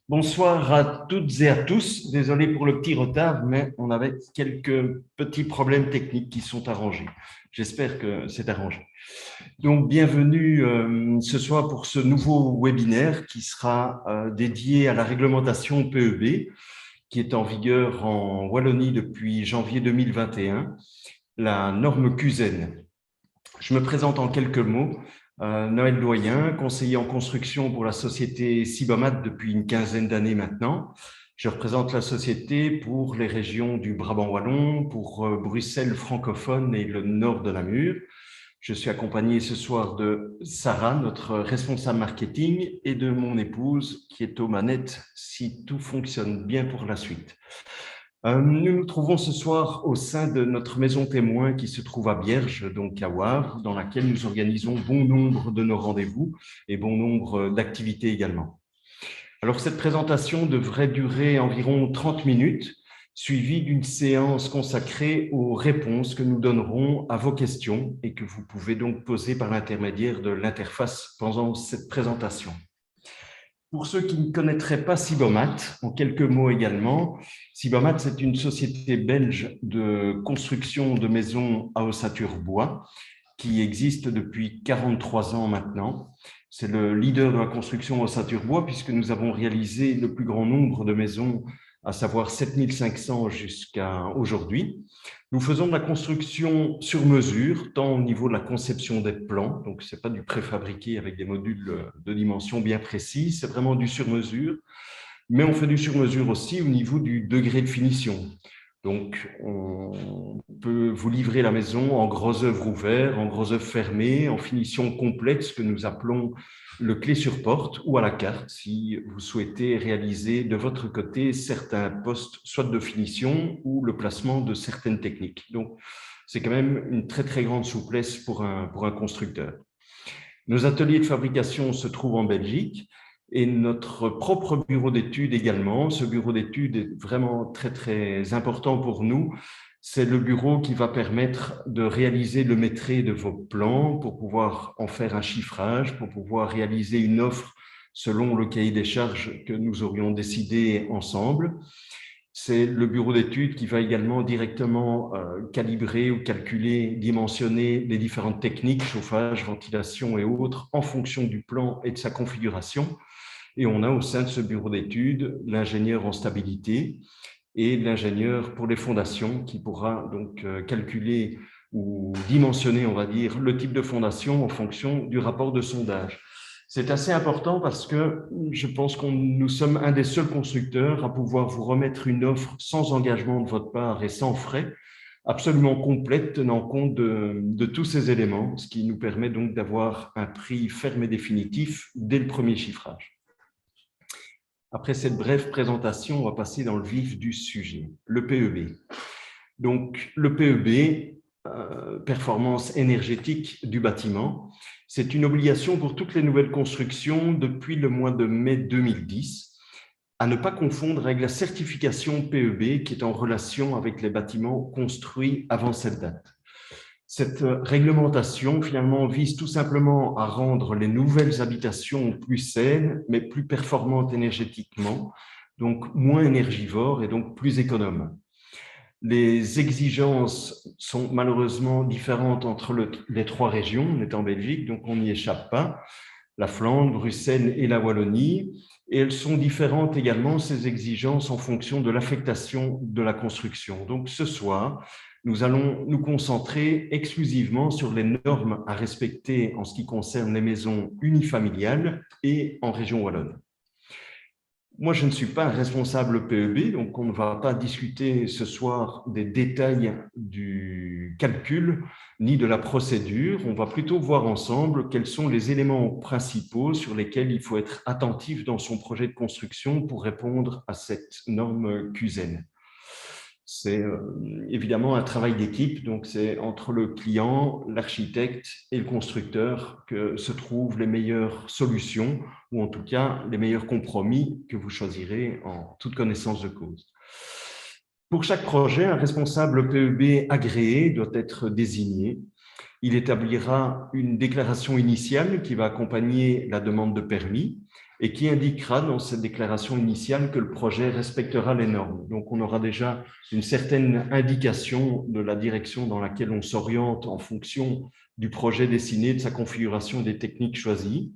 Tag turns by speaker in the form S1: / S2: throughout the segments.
S1: Bonsoir à toutes et à tous. Désolé pour le petit retard, mais on avait quelques petits problèmes techniques qui sont arrangés. J'espère que c'est arrangé. Donc, bienvenue ce soir pour ce nouveau webinaire qui sera dédié à la réglementation PEB, qui est en vigueur en Wallonie depuis janvier 2021, la norme QZEN. Je me présente en quelques mots. Noël Doyen, conseiller en construction pour la société Sibomat depuis une quinzaine d'années maintenant. Je représente la société pour les régions du Brabant wallon, pour Bruxelles francophone et le nord de Namur. Je suis accompagné ce soir de Sarah, notre responsable marketing, et de mon épouse qui est aux manettes si tout fonctionne bien pour la suite. Nous nous trouvons ce soir au sein de notre maison témoin qui se trouve à Bierge, donc à Wavre, dans laquelle nous organisons bon nombre de nos rendez-vous et bon nombre d'activités également. Alors, cette présentation devrait durer environ 30 minutes, suivie d'une séance consacrée aux réponses que nous donnerons à vos questions et que vous pouvez donc poser par l'intermédiaire de l'interface pendant cette présentation. Pour ceux qui ne connaîtraient pas Sibomat, en quelques mots également, Sibomat, c'est une société belge de construction de maisons à ossature bois qui existe depuis 43 ans maintenant. C'est le leader de la construction ossature bois puisque nous avons réalisé le plus grand nombre de maisons, à savoir 7500 jusqu'à aujourd'hui. Nous faisons de la construction sur mesure, tant au niveau de la conception des plans, donc ce n'est pas du préfabriqué avec des modules de dimensions bien précises, c'est vraiment du sur mesure, mais on fait du sur mesure aussi au niveau du degré de finition. Donc, on peut vous livrer la maison en gros œuvre ouvert, en gros œuvre fermé, en finition complexe que nous appelons le clé sur porte ou à la carte si vous souhaitez réaliser de votre côté certains postes, soit de finition ou le placement de certaines techniques. Donc, c'est quand même une très, très grande souplesse pour un constructeur. Nos ateliers de fabrication se trouvent en Belgique et notre propre bureau d'études également. Ce bureau d'études est vraiment très, très important pour nous. C'est le bureau qui va permettre de réaliser le maîtrise de vos plans pour pouvoir en faire un chiffrage, pour pouvoir réaliser une offre selon le cahier des charges que nous aurions décidé ensemble. C'est le bureau d'études qui va également directement calibrer ou calculer, dimensionner les différentes techniques, chauffage, ventilation et autres, en fonction du plan et de sa configuration. Et on a au sein de ce bureau d'études l'ingénieur en stabilité et l'ingénieur pour les fondations qui pourra donc calculer ou dimensionner, on va dire, le type de fondation en fonction du rapport de sondage. C'est assez important parce que je pense que nous sommes un des seuls constructeurs à pouvoir vous remettre une offre sans engagement de votre part et sans frais, absolument complète, tenant compte de tous ces éléments, ce qui nous permet donc d'avoir un prix ferme et définitif dès le premier chiffrage. Après cette brève présentation, on va passer dans le vif du sujet, le PEB. Donc, le PEB, performance énergétique du bâtiment, c'est une obligation pour toutes les nouvelles constructions depuis le mois de mai 2010, à ne pas confondre avec la certification PEB qui est en relation avec les bâtiments construits avant cette date. Cette réglementation, finalement, vise tout simplement à rendre les nouvelles habitations plus saines, mais plus performantes énergétiquement, donc moins énergivores et donc plus économes. Les exigences sont malheureusement différentes entre les trois régions. On est en Belgique, donc on n'y échappe pas, la Flandre, Bruxelles et la Wallonie. Et elles sont différentes également, ces exigences, en fonction de l'affectation de la construction. Donc ce soir, nous allons nous concentrer exclusivement sur les normes à respecter en ce qui concerne les maisons unifamiliales et en région wallonne. Moi, je ne suis pas un responsable PEB, donc on ne va pas discuter ce soir des détails du calcul ni de la procédure. On va plutôt voir ensemble quels sont les éléments principaux sur lesquels il faut être attentif dans son projet de construction pour répondre à cette norme QZEN. C'est évidemment un travail d'équipe, donc c'est entre le client, l'architecte et le constructeur que se trouvent les meilleures solutions, ou en tout cas les meilleurs compromis que vous choisirez en toute connaissance de cause. Pour chaque projet, un responsable PEB agréé doit être désigné. Il établira une déclaration initiale qui va accompagner la demande de permis, et qui indiquera dans cette déclaration initiale que le projet respectera les normes. Donc, on aura déjà une certaine indication de la direction dans laquelle on s'oriente en fonction du projet dessiné, de sa configuration, des techniques choisies.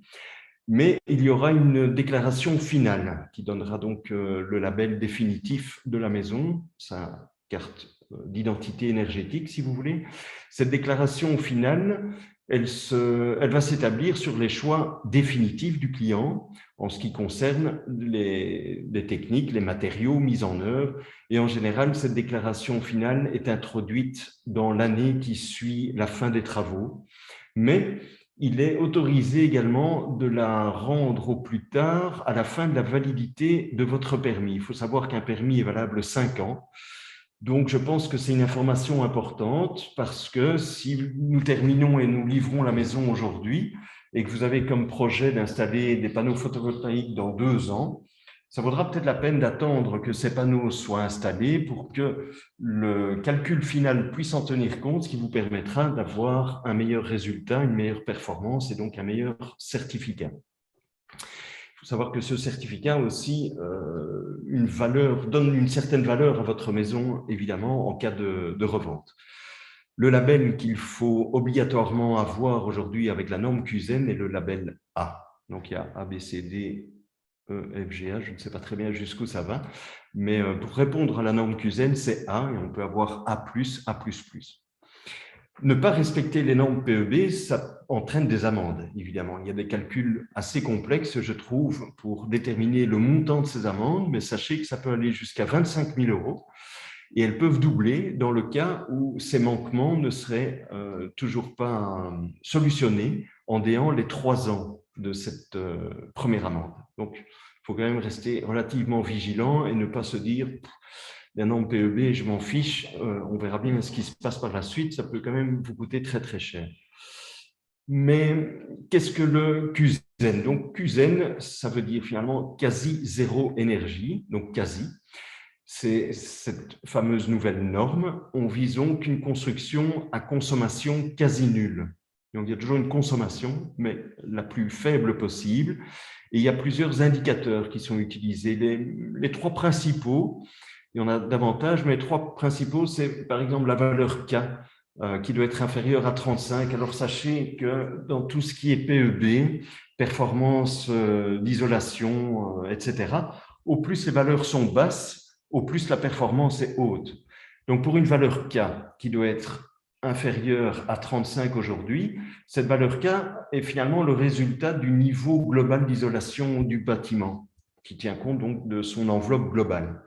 S1: Mais il y aura une déclaration finale qui donnera donc le label définitif de la maison, sa carte d'identité énergétique, si vous voulez. Cette déclaration finale, elle va s'établir sur les choix définitifs du client en ce qui concerne les techniques, les matériaux mis en œuvre. Et en général, cette déclaration finale est introduite dans l'année qui suit la fin des travaux. Mais il est autorisé également de la rendre au plus tard à la fin de la validité de votre permis. Il faut savoir qu'un permis est valable 5 ans. Donc, je pense que c'est une information importante parce que si nous terminons et nous livrons la maison aujourd'hui et que vous avez comme projet d'installer des panneaux photovoltaïques dans 2 ans, ça vaudra peut-être la peine d'attendre que ces panneaux soient installés pour que le calcul final puisse en tenir compte, ce qui vous permettra d'avoir un meilleur résultat, une meilleure performance et donc un meilleur certificat. Il faut savoir que ce certificat aussi donne une certaine valeur à votre maison, évidemment, en cas de revente. Le label qu'il faut obligatoirement avoir aujourd'hui avec la norme QSEN est le label A. Donc, il y a A, B, C, D, E, F, G, A, je ne sais pas très bien jusqu'où ça va, mais pour répondre à la norme QSEN, c'est A et on peut avoir A+, A++. Ne pas respecter les normes PEB, ça entraîne des amendes, évidemment. Il y a des calculs assez complexes, je trouve, pour déterminer le montant de ces amendes, mais sachez que ça peut aller jusqu'à 25 000 € et elles peuvent doubler dans le cas où ces manquements ne seraient toujours pas solutionnés en déant les 3 ans de cette première amende. Donc, il faut quand même rester relativement vigilant et ne pas se dire les normes PEB, je m'en fiche, on verra bien ce qui se passe par la suite, ça peut quand même vous coûter très très cher. Mais qu'est-ce que le QSEN? Donc QSEN, ça veut dire finalement quasi zéro énergie, donc quasi. C'est cette fameuse nouvelle norme. On vise donc une construction à consommation quasi nulle. Donc il y a toujours une consommation, mais la plus faible possible. Et il y a plusieurs indicateurs qui sont utilisés. Les 3 principaux, il y en a davantage, mais les 3 principaux, c'est par exemple la valeur K, qui doit être inférieure à 35. Alors sachez que dans tout ce qui est PEB, performance d'isolation, etc., au plus les valeurs sont basses, au plus la performance est haute. Donc pour une valeur K qui doit être inférieure à 35 aujourd'hui, cette valeur K est finalement le résultat du niveau global d'isolation du bâtiment, qui tient compte donc de son enveloppe globale.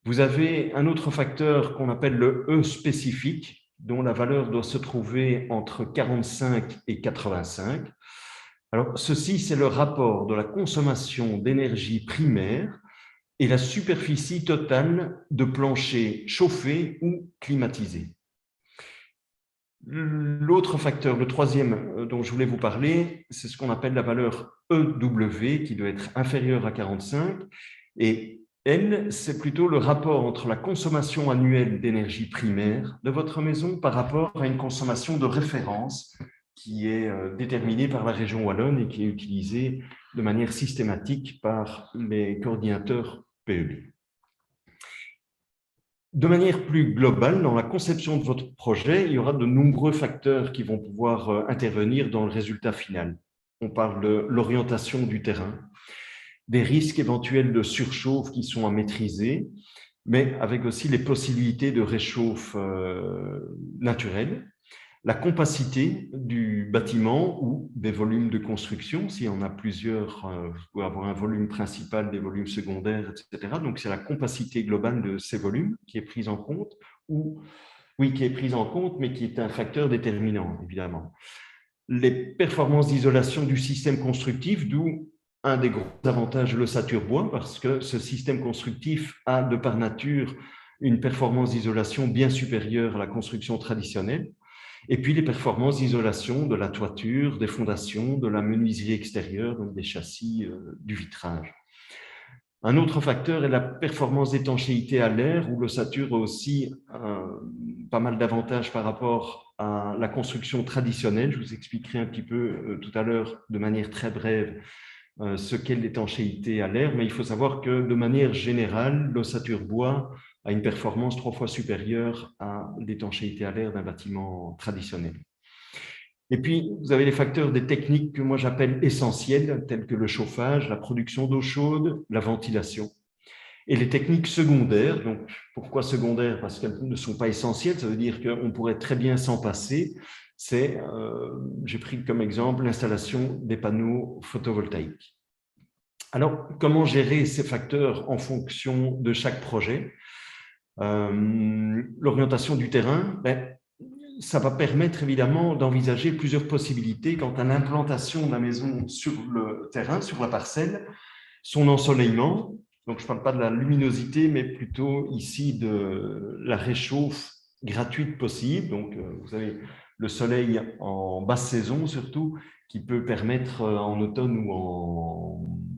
S1: Vous avez un autre facteur qu'on appelle le E spécifique, dont la valeur doit se trouver entre 45 et 85. Alors, ceci, c'est le rapport de la consommation d'énergie primaire et la superficie totale de plancher chauffé ou climatisé. L'autre facteur, le troisième dont je voulais vous parler, c'est ce qu'on appelle la valeur EW, qui doit être inférieure à 45. Et N, c'est plutôt le rapport entre la consommation annuelle d'énergie primaire de votre maison par rapport à une consommation de référence qui est déterminée par la région wallonne et qui est utilisée de manière systématique par les coordinateurs PEB. De manière plus globale, dans la conception de votre projet, il y aura de nombreux facteurs qui vont pouvoir intervenir dans le résultat final. On parle de l'orientation du terrain, des risques éventuels de surchauffe qui sont à maîtriser, mais avec aussi les possibilités de réchauffe naturelle, la compacité du bâtiment ou des volumes de construction. S'il y en a plusieurs, vous pouvez avoir un volume principal, des volumes secondaires, etc. Donc, c'est la compacité globale de ces volumes qui est prise en compte, qui est prise en compte, mais qui est un facteur déterminant, évidemment. Les performances d'isolation du système constructif, d'où un des gros avantages de l'ossature bois, parce que ce système constructif a de par nature une performance d'isolation bien supérieure à la construction traditionnelle. Et puis les performances d'isolation de la toiture, des fondations, de la menuiserie extérieure, donc des châssis, du vitrage. Un autre facteur est la performance d'étanchéité à l'air, où l'ossature a aussi pas mal d'avantages par rapport à la construction traditionnelle. Je vous expliquerai un petit peu tout à l'heure de manière très brève ce qu'est l'étanchéité à l'air, mais il faut savoir que de manière générale, l'ossature bois a une performance 3 fois supérieure à l'étanchéité à l'air d'un bâtiment traditionnel. Et puis, vous avez les facteurs des techniques que moi j'appelle essentielles, telles que le chauffage, la production d'eau chaude, la ventilation. Et les techniques secondaires, donc pourquoi secondaires? Parce qu'elles ne sont pas essentielles, ça veut dire qu'on pourrait très bien s'en passer. C'est, j'ai pris comme exemple l'installation des panneaux photovoltaïques. Alors, comment gérer ces facteurs en fonction de chaque projet? L'orientation du terrain, ça va permettre évidemment d'envisager plusieurs possibilités quant à l'implantation de la maison sur le terrain, sur la parcelle, son ensoleillement. Donc, je ne parle pas de la luminosité, mais plutôt ici de la réchauffe gratuite possible. Donc, vous avez le soleil en basse saison surtout, qui peut permettre en automne ou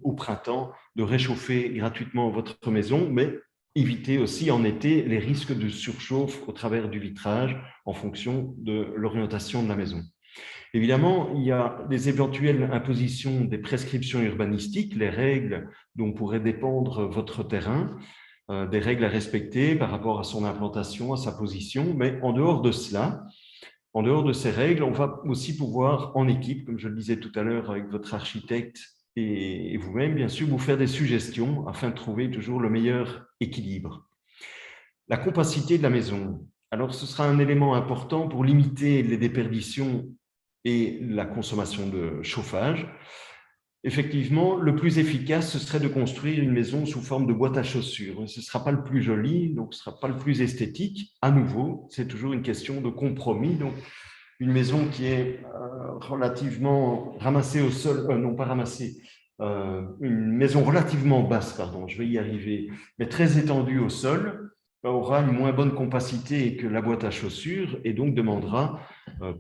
S1: au printemps de réchauffer gratuitement votre maison, mais éviter aussi en été les risques de surchauffe au travers du vitrage en fonction de l'orientation de la maison. Évidemment, il y a des éventuelles impositions des prescriptions urbanistiques, les règles dont pourrait dépendre votre terrain, des règles à respecter par rapport à son implantation, à sa position, mais en dehors de cela, en dehors de ces règles, on va aussi pouvoir, en équipe, comme je le disais tout à l'heure avec votre architecte et vous-même, bien sûr, vous faire des suggestions afin de trouver toujours le meilleur équilibre. La compacité de la maison. Alors, ce sera un élément important pour limiter les déperditions et la consommation de chauffage. Effectivement, le plus efficace, ce serait de construire une maison sous forme de boîte à chaussures. Ce ne sera pas le plus joli, donc ce ne sera pas le plus esthétique. À nouveau, c'est toujours une question de compromis. Donc, une maison qui est relativement ramassée au sol, non pas ramassée, une maison relativement basse, pardon, je vais y arriver, mais très étendue au sol, aura une moins bonne compacité que la boîte à chaussures et donc demandera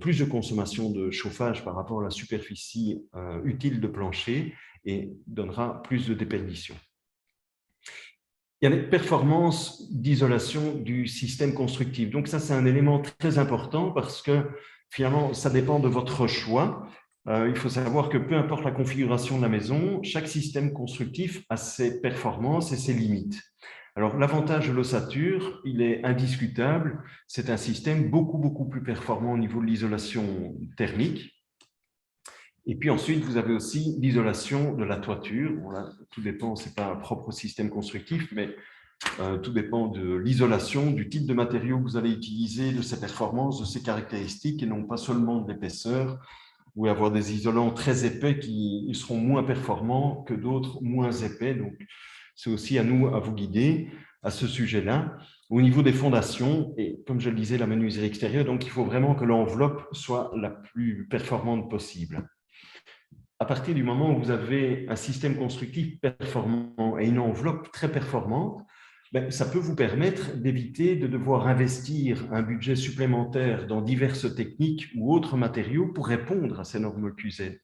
S1: plus de consommation de chauffage par rapport à la superficie utile de plancher et donnera plus de déperdition. Il y a les performances d'isolation du système constructif. Donc ça, c'est un élément très important parce que finalement, ça dépend de votre choix. Il faut savoir que peu importe la configuration de la maison, chaque système constructif a ses performances et ses limites. Alors, l'avantage de l'ossature, il est indiscutable. C'est un système beaucoup plus performant au niveau de l'isolation thermique. Et puis ensuite, vous avez aussi l'isolation de la toiture. Bon, là, tout dépend, ce n'est pas un propre système constructif, mais tout dépend de l'isolation, du type de matériau que vous allez utiliser, de ses performances, de ses caractéristiques, et non pas seulement de l'épaisseur. Vous pouvez avoir des isolants très épais qui seront moins performants que d'autres moins épais. Donc, c'est aussi à nous à vous guider à ce sujet-là. Au niveau des fondations, et comme je le disais, la menuiserie extérieure, donc il faut vraiment que l'enveloppe soit la plus performante possible. À partir du moment où vous avez un système constructif performant et une enveloppe très performante, ça peut vous permettre d'éviter de devoir investir un budget supplémentaire dans diverses techniques ou autres matériaux pour répondre à ces normes QZ.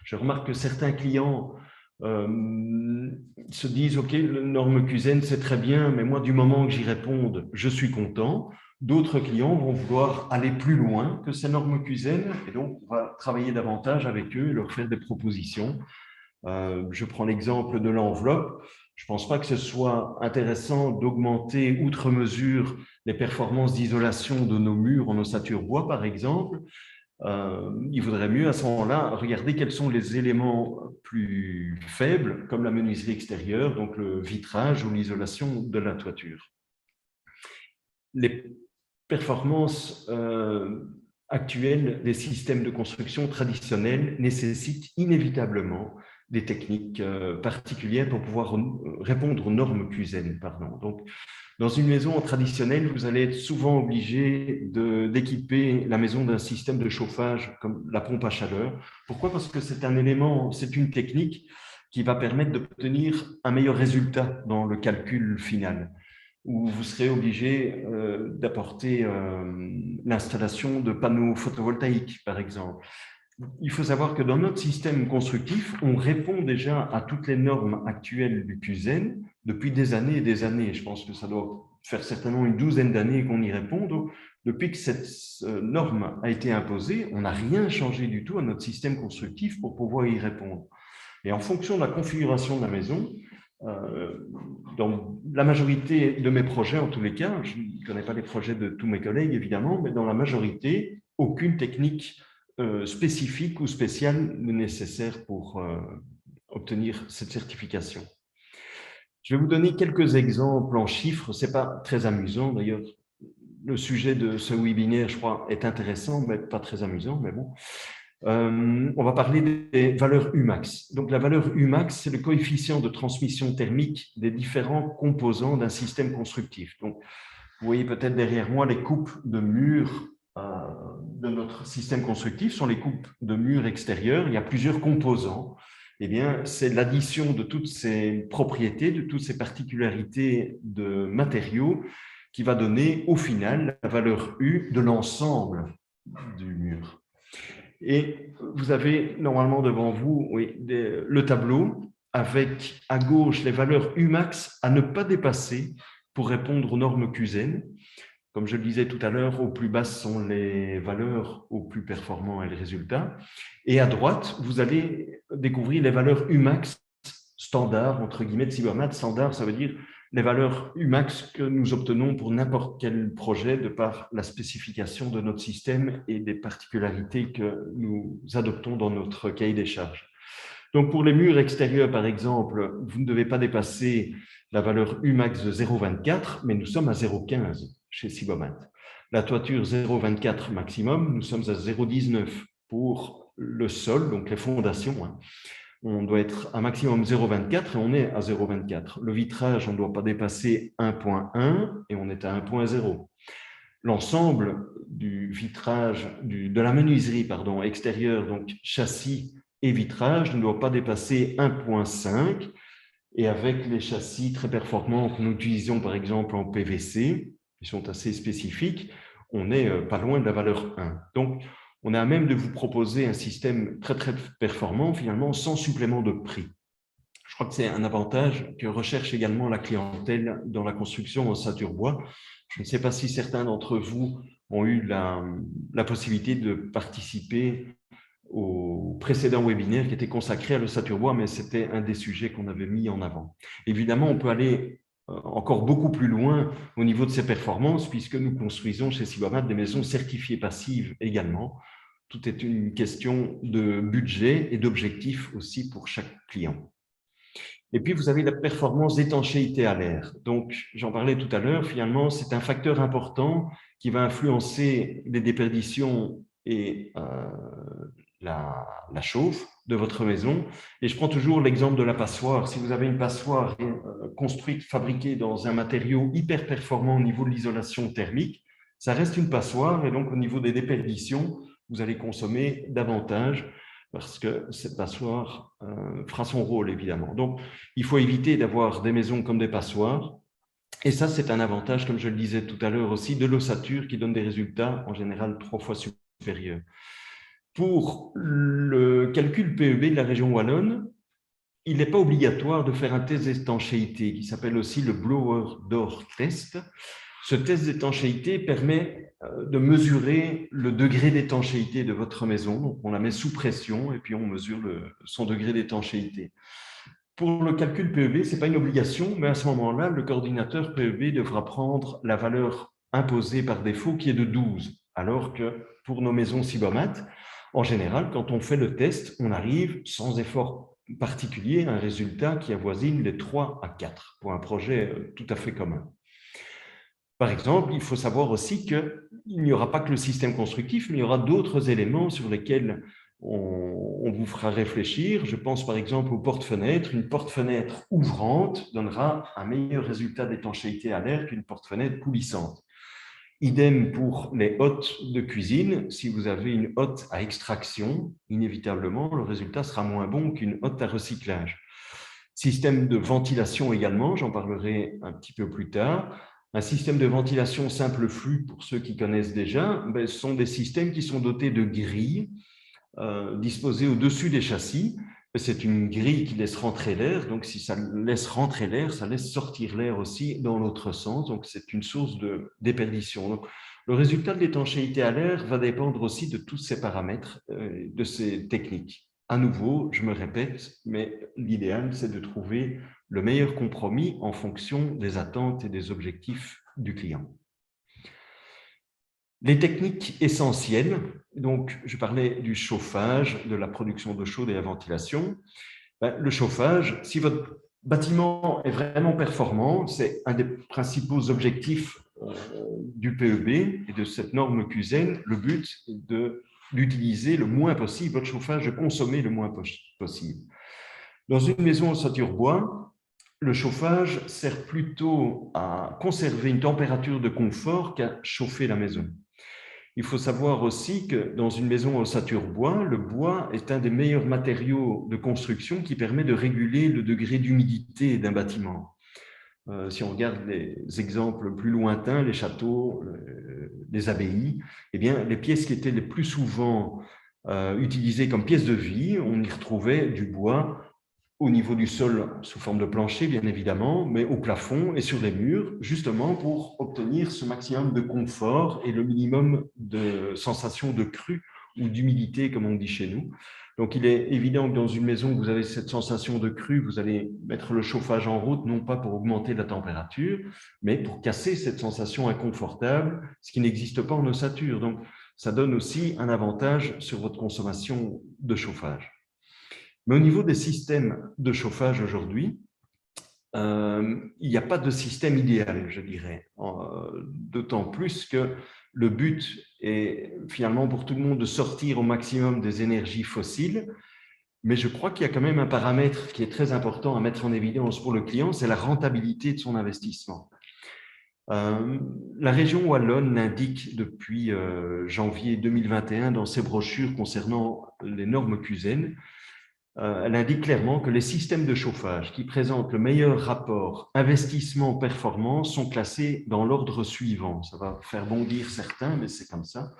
S1: Je remarque que certains clients se disent « Ok, la norme QZ, c'est très bien, mais moi, du moment que j'y réponde, je suis content ». D'autres clients vont vouloir aller plus loin que ces normes QZ et donc on va travailler davantage avec eux et leur faire des propositions. Je prends l'exemple de l'enveloppe. Je ne pense pas que ce soit intéressant d'augmenter outre mesure les performances d'isolation de nos murs en ossature bois, par exemple. Il vaudrait mieux à ce moment-là regarder quels sont les éléments plus faibles, comme la menuiserie extérieure, donc le vitrage ou l'isolation de la toiture. Les performances actuelles des systèmes de construction traditionnels nécessitent inévitablement des techniques particulières pour pouvoir répondre aux normes QZ. Donc, dans une maison traditionnelle, vous allez être souvent obligé d'équiper la maison d'un système de chauffage comme la pompe à chaleur. Pourquoi? Parce que c'est un élément, c'est une technique qui va permettre d'obtenir un meilleur résultat dans le calcul final, où vous serez obligé d'apporter l'installation de panneaux photovoltaïques, par exemple. Il faut savoir que dans notre système constructif, on répond déjà à toutes les normes actuelles du QZ depuis des années et des années. Je pense que ça doit faire certainement une douzaine d'années qu'on y répond. Donc, depuis que cette norme a été imposée, on n'a rien changé du tout à notre système constructif pour pouvoir y répondre. Et en fonction de la configuration de la maison, dans la majorité de mes projets, en tous les cas, je ne connais pas les projets de tous mes collègues, évidemment, mais dans la majorité, aucune technique spécifique ou spéciale n'est nécessaire pour obtenir cette certification. Je vais vous donner quelques exemples en chiffres. Ce n'est pas très amusant, d'ailleurs. Le sujet de ce webinaire, je crois, est intéressant, mais pas très amusant, mais bon. On va parler des valeurs Umax. Donc, la valeur Umax, c'est le coefficient de transmission thermique des différents composants d'un système constructif. Donc, vous voyez peut-être derrière moi les coupes de murs de notre système constructif, sont les coupes de murs extérieurs. Il y a plusieurs composants. Eh bien, c'est l'addition de toutes ces propriétés, de toutes ces particularités de matériaux qui va donner au final la valeur U de l'ensemble du mur. Et vous avez normalement devant vous le tableau avec à gauche les valeurs Umax à ne pas dépasser pour répondre aux normes QSEN. Comme je le disais tout à l'heure, au plus basses sont les valeurs, au plus performants est le résultat. Et à droite, vous allez découvrir les valeurs Umax standard, entre guillemets, de Cybermat. Standard, ça veut dire les valeurs Umax que nous obtenons pour n'importe quel projet de par la spécification de notre système et des particularités que nous adoptons dans notre cahier des charges. Donc, pour les murs extérieurs, par exemple, vous ne devez pas dépasser la valeur Umax de 0,24, mais nous sommes à 0,15 chez Cybermat. La toiture 0,24 maximum, nous sommes à 0,19 pour le sol, donc les fondations. On doit être à maximum 0,24 et on est à 0,24. Le vitrage, on ne doit pas dépasser 1,1 et on est à 1,0. L'ensemble du vitrage, de la menuiserie extérieure, donc châssis et vitrage, ne doit pas dépasser 1,5. Et avec les châssis très performants que nous utilisons par exemple en PVC, qui sont assez spécifiques, on n'est pas loin de la valeur 1. Donc, on a à même de vous proposer un système très, très performant, finalement, sans supplément de prix. Je crois que c'est un avantage que recherche également la clientèle dans la construction en ossature bois. Je ne sais pas si certains d'entre vous ont eu la possibilité de participer au précédent webinaire qui était consacré à l'ossature bois, mais c'était un des sujets qu'on avait mis en avant. Évidemment, on peut aller encore beaucoup plus loin au niveau de ses performances, puisque nous construisons chez Cybermat des maisons certifiées passives également. Tout est une question de budget et d'objectifs aussi pour chaque client. Et puis, vous avez la performance d'étanchéité à l'air. Donc, j'en parlais tout à l'heure, finalement, c'est un facteur important qui va influencer les déperditions et la chauffe de votre maison. Et je prends toujours l'exemple de la passoire. Si vous avez une passoire construite, fabriquée dans un matériau hyper performant au niveau de l'isolation thermique, ça reste une passoire et donc au niveau des déperditions, vous allez consommer davantage parce que cette passoire fera son rôle, évidemment. Donc, il faut éviter d'avoir des maisons comme des passoires. Et ça, c'est un avantage, comme je le disais tout à l'heure aussi, de l'ossature qui donne des résultats en général 3 fois supérieurs. Pour le calcul PEB de la région wallonne, il n'est pas obligatoire de faire un test d'étanchéité qui s'appelle aussi le blower door test. Ce test d'étanchéité permet de mesurer le degré d'étanchéité de votre maison. Donc, on la met sous pression et puis on mesure son degré d'étanchéité. Pour le calcul PEB, ce n'est pas une obligation, mais à ce moment-là, le coordinateur PEB devra prendre la valeur imposée par défaut qui est de 12, alors que pour nos maisons Cybermat, en général, quand on fait le test, on arrive sans effort particulier à un résultat qui avoisine les 3 à 4 pour un projet tout à fait commun. Par exemple, il faut savoir aussi qu'il n'y aura pas que le système constructif, mais il y aura d'autres éléments sur lesquels on vous fera réfléchir. Je pense par exemple aux porte-fenêtres. Une porte-fenêtre ouvrante donnera un meilleur résultat d'étanchéité à l'air qu'une porte-fenêtre coulissante. Idem pour les hottes de cuisine. Si vous avez une hotte à extraction, inévitablement, le résultat sera moins bon qu'une hotte à recyclage. Système de ventilation également, j'en parlerai un petit peu plus tard. Un système de ventilation simple flux, pour ceux qui connaissent déjà, ce sont des systèmes qui sont dotés de grilles disposées au-dessus des châssis. C'est une grille qui laisse rentrer l'air, donc si ça laisse rentrer l'air, ça laisse sortir l'air aussi dans l'autre sens, donc c'est une source de déperdition. Donc, le résultat de l'étanchéité à l'air va dépendre aussi de tous ces paramètres, de ces techniques. à nouveau, je me répète, mais l'idéal, c'est de trouver le meilleur compromis en fonction des attentes et des objectifs du client. Les techniques essentielles, donc je parlais du chauffage, de la production d'eau chaude et la ventilation. Le chauffage, si votre bâtiment est vraiment performant, c'est un des principaux objectifs du PEB et de cette norme QSEN. Le but est d'utiliser le moins possible votre chauffage, de consommer le moins possible. Dans une maison en ossature bois, le chauffage sert plutôt à conserver une température de confort qu'à chauffer la maison. Il faut savoir aussi que dans une maison en ossature bois, le bois est un des meilleurs matériaux de construction qui permet de réguler le degré d'humidité d'un bâtiment. Si on regarde les exemples plus lointains, les châteaux, les abbayes, eh bien, les pièces qui étaient les plus souvent utilisées comme pièces de vie, on y retrouvait du bois au niveau du sol sous forme de plancher, bien évidemment, mais au plafond et sur les murs, justement pour obtenir ce maximum de confort et le minimum de sensation de crue ou d'humidité, comme on dit chez nous. Donc, il est évident que dans une maison où vous avez cette sensation de crue, vous allez mettre le chauffage en route, non pas pour augmenter la température, mais pour casser cette sensation inconfortable, ce qui n'existe pas en ossature. Donc, ça donne aussi un avantage sur votre consommation de chauffage. Mais au niveau des systèmes de chauffage aujourd'hui, il n'y a pas de système idéal, je dirais. D'autant plus que le but est finalement pour tout le monde de sortir au maximum des énergies fossiles. Mais je crois qu'il y a quand même un paramètre qui est très important à mettre en évidence pour le client, c'est la rentabilité de son investissement. La région wallonne l'indique depuis janvier 2021 dans ses brochures concernant les normes QSEN. Elle indique clairement que les systèmes de chauffage qui présentent le meilleur rapport investissement-performance sont classés dans l'ordre suivant. Ça va faire bondir certains, mais c'est comme ça.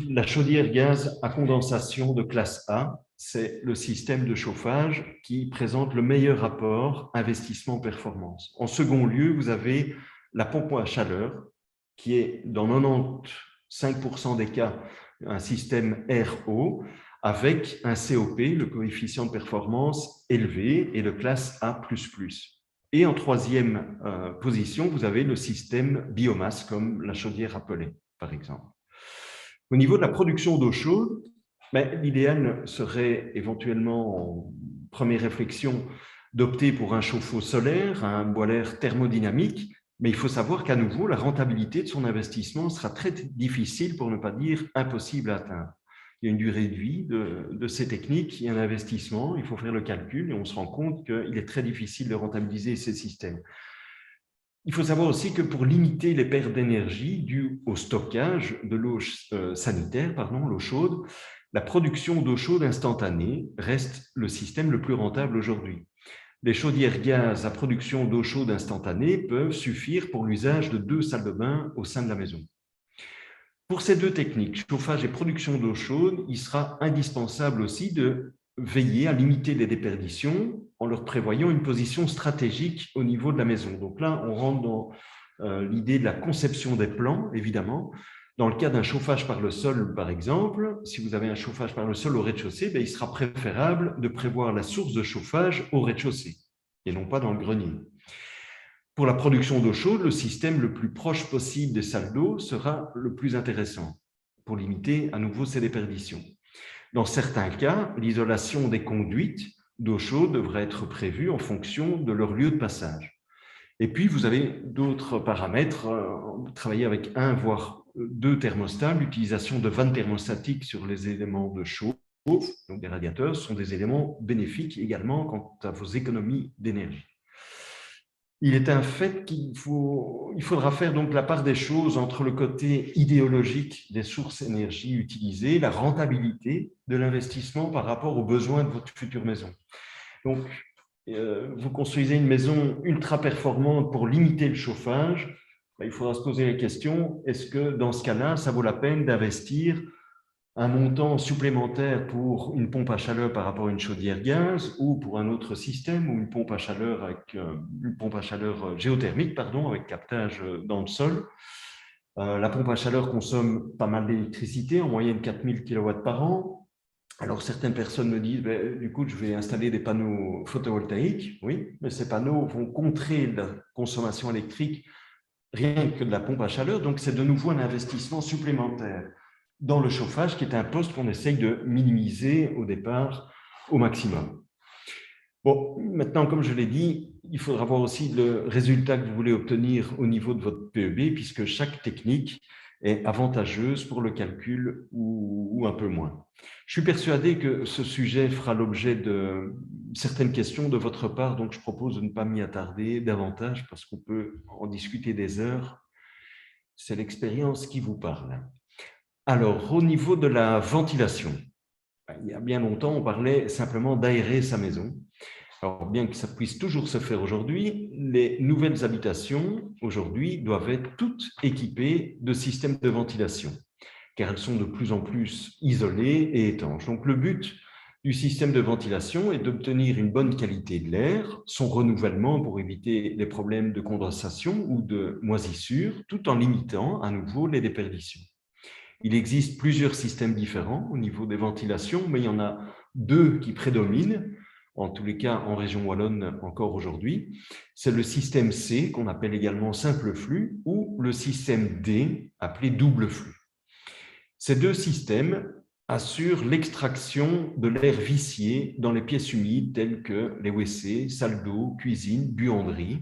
S1: La chaudière gaz à condensation de classe A, c'est le système de chauffage qui présente le meilleur rapport investissement-performance. En second lieu, vous avez la pompe à chaleur, qui est dans 95% des cas un système RO, avec un COP, le coefficient de performance élevé, et de classe A++. Et en troisième position, vous avez le système biomasse, comme la chaudière à pellet, par exemple. Au niveau de la production d'eau chaude, l'idéal serait éventuellement, en première réflexion, d'opter pour un chauffe-eau solaire, un boiler thermodynamique, mais il faut savoir qu'à nouveau, la rentabilité de son investissement sera très difficile, pour ne pas dire impossible à atteindre. Il y a une durée de vie de ces techniques, il y a un investissement, il faut faire le calcul et on se rend compte qu'il est très difficile de rentabiliser ces systèmes. Il faut savoir aussi que pour limiter les pertes d'énergie dues au stockage de l'eau sanitaire, l'eau chaude, la production d'eau chaude instantanée reste le système le plus rentable aujourd'hui. Les chaudières gaz à production d'eau chaude instantanée peuvent suffire pour l'usage de 2 salles de bain au sein de la maison. Pour ces deux techniques, chauffage et production d'eau chaude, il sera indispensable aussi de veiller à limiter les déperditions en leur prévoyant une position stratégique au niveau de la maison. Donc là, on rentre dans l'idée de la conception des plans, évidemment. Dans le cas d'un chauffage par le sol, par exemple, si vous avez un chauffage par le sol au rez-de-chaussée, il sera préférable de prévoir la source de chauffage au rez-de-chaussée et non pas dans le grenier. Pour la production d'eau chaude, le système le plus proche possible des salles d'eau sera le plus intéressant pour limiter à nouveau ces déperditions. Dans certains cas, l'isolation des conduites d'eau chaude devrait être prévue en fonction de leur lieu de passage. Et puis, vous avez d'autres paramètres. Travailler avec 1 voire 2 thermostats, l'utilisation de vannes thermostatiques sur les éléments de chauffe, donc des radiateurs, sont des éléments bénéfiques également quant à vos économies d'énergie. Il est un fait qu'il faudra faire donc la part des choses entre le côté idéologique des sources énergie utilisées, la rentabilité de l'investissement par rapport aux besoins de votre future maison. Donc, vous construisez une maison ultra performante pour limiter le chauffage, il faudra se poser la question, est-ce que dans ce cas-là, ça vaut la peine d'investir un montant supplémentaire pour une pompe à chaleur par rapport à une chaudière gaz ou pour un autre système ou une pompe à chaleur géothermique, avec captage dans le sol. La pompe à chaleur consomme pas mal d'électricité, en moyenne 4000 kW par an. Alors, certaines personnes me disent, ben, du coup, je vais installer des panneaux photovoltaïques. Oui, mais ces panneaux vont contrer la consommation électrique rien que de la pompe à chaleur. Donc, c'est de nouveau un investissement supplémentaire dans le chauffage, qui est un poste qu'on essaye de minimiser au départ au maximum. Bon, maintenant, comme je l'ai dit, il faudra voir aussi le résultat que vous voulez obtenir au niveau de votre PEB, puisque chaque technique est avantageuse pour le calcul ou un peu moins. Je suis persuadé que ce sujet fera l'objet de certaines questions de votre part, donc je propose de ne pas m'y attarder davantage parce qu'on peut en discuter des heures. C'est l'expérience qui vous parle. Alors, au niveau de la ventilation, il y a bien longtemps, on parlait simplement d'aérer sa maison. Alors, bien que ça puisse toujours se faire aujourd'hui, les nouvelles habitations, aujourd'hui, doivent être toutes équipées de systèmes de ventilation, car elles sont de plus en plus isolées et étanches. Donc, le but du système de ventilation est d'obtenir une bonne qualité de l'air, son renouvellement pour éviter les problèmes de condensation ou de moisissure, tout en limitant à nouveau les déperditions. Il existe plusieurs systèmes différents au niveau des ventilations, mais il y en a deux qui prédominent, en tous les cas en région wallonne encore aujourd'hui. C'est le système C, qu'on appelle également simple flux, ou le système D, appelé double flux. Ces deux systèmes assurent l'extraction de l'air vicié dans les pièces humides telles que les WC, salles d'eau, cuisine, buanderie,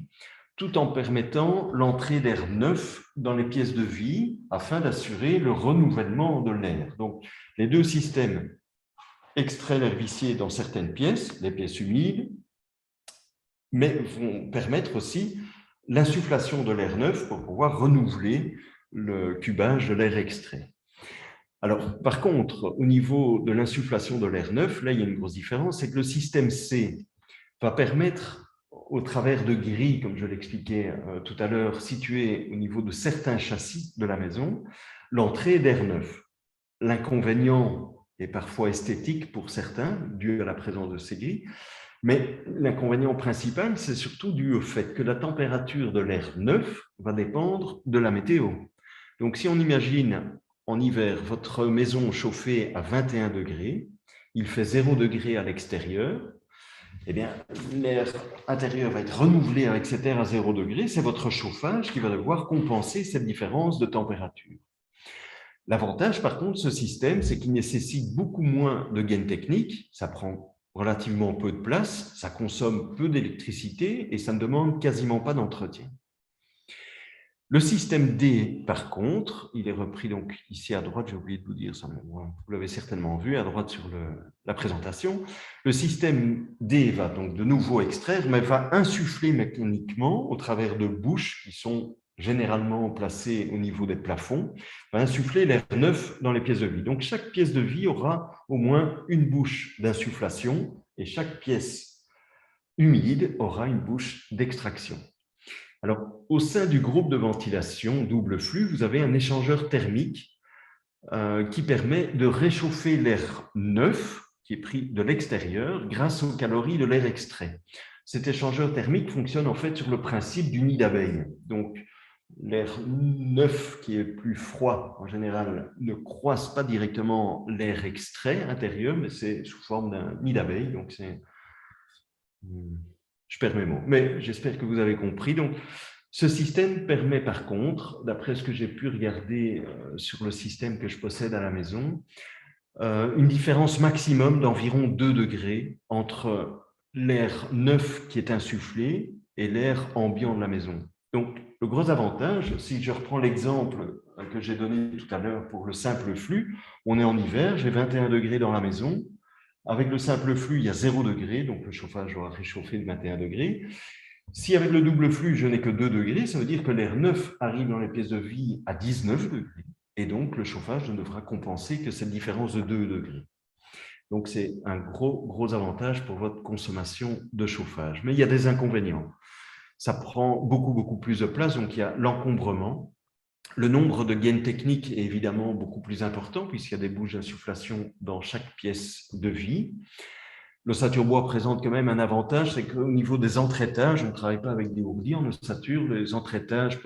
S1: tout en permettant l'entrée d'air neuf dans les pièces de vie afin d'assurer le renouvellement de l'air. Donc, les deux systèmes extraient l'air vicié dans certaines pièces, les pièces humides, mais vont permettre aussi l'insufflation de l'air neuf pour pouvoir renouveler le cubage de l'air extrait. Alors, par contre, au niveau de l'insufflation de l'air neuf, là, il y a une grosse différence, c'est que le système C va permettre, au travers de grilles, comme je l'expliquais tout à l'heure, situées au niveau de certains châssis de la maison, l'entrée d'air neuf. L'inconvénient est parfois esthétique pour certains, dû à la présence de ces grilles, mais l'inconvénient principal, c'est surtout dû au fait que la température de l'air neuf va dépendre de la météo. Donc, si on imagine en hiver votre maison chauffée à 21 degrés, il fait 0 degré à l'extérieur, eh bien, l'air intérieur va être renouvelé avec cet air à 0 degré. C'est votre chauffage qui va devoir compenser cette différence de température. L'avantage, par contre, de ce système, c'est qu'il nécessite beaucoup moins de gains techniques. Ça prend relativement peu de place, ça consomme peu d'électricité et ça ne demande quasiment pas d'entretien. Le système D, par contre, il est repris donc ici à droite, j'ai oublié de vous dire ça, mais vous l'avez certainement vu à droite sur la présentation. Le système D va donc de nouveau extraire, mais va insuffler mécaniquement au travers de bouches qui sont généralement placées au niveau des plafonds, va insuffler l'air neuf dans les pièces de vie. Donc chaque pièce de vie aura au moins une bouche d'insufflation et chaque pièce humide aura une bouche d'extraction. Alors, au sein du groupe de ventilation double flux, vous avez un échangeur thermique qui permet de réchauffer l'air neuf qui est pris de l'extérieur grâce aux calories de l'air extrait. Cet échangeur thermique fonctionne en fait sur le principe du nid d'abeille. Donc, l'air neuf qui est plus froid en général ne croise pas directement l'air extrait intérieur, mais c'est sous forme d'un nid d'abeille. Donc, c'est... Je perds mes mots, mais j'espère que vous avez compris. Donc, ce système permet par contre, d'après ce que j'ai pu regarder sur le système que je possède à la maison, une différence maximum d'environ 2 degrés entre l'air neuf qui est insufflé et l'air ambiant de la maison. Donc, le gros avantage, si je reprends l'exemple que j'ai donné tout à l'heure pour le simple flux, on est en hiver, j'ai 21 degrés dans la maison. Avec le simple flux, il y a 0 degré, donc le chauffage doit réchauffer de 21 degrés. Si avec le double flux, je n'ai que 2 degrés, ça veut dire que l'air neuf arrive dans les pièces de vie à 19 degrés. Et donc, le chauffage ne devra compenser que cette différence de 2 degrés. Donc, c'est un gros avantage pour votre consommation de chauffage. Mais il y a des inconvénients. Ça prend beaucoup plus de place, donc il y a l'encombrement. Le nombre de gaines techniques est évidemment beaucoup plus important puisqu'il y a des bouches d'insufflation dans chaque pièce de vie. L'ossature bois présente quand même un avantage, c'est qu'au niveau des entraîtages, on ne travaille pas avec des ourdis en ossature, les entraîtages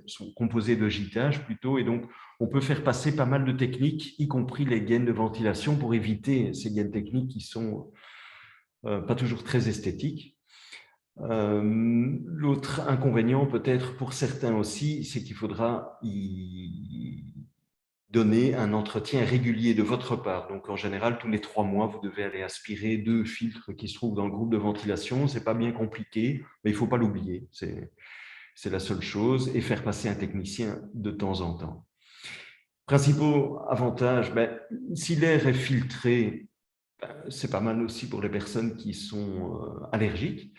S1: sont composés de gîtages plutôt, et donc on peut faire passer pas mal de techniques, y compris les gaines de ventilation, pour éviter ces gaines techniques qui sont pas toujours très esthétiques. L'autre inconvénient, peut-être pour certains aussi, c'est qu'il faudra y donner un entretien régulier de votre part. Donc, en général, tous les 3 mois, vous devez aller aspirer 2 filtres qui se trouvent dans le groupe de ventilation. Ce n'est pas bien compliqué, mais il ne faut pas l'oublier. C'est la seule chose. Et faire passer un technicien de temps en temps. Principaux avantages, si l'air est filtré, c'est pas mal aussi pour les personnes qui sont allergiques.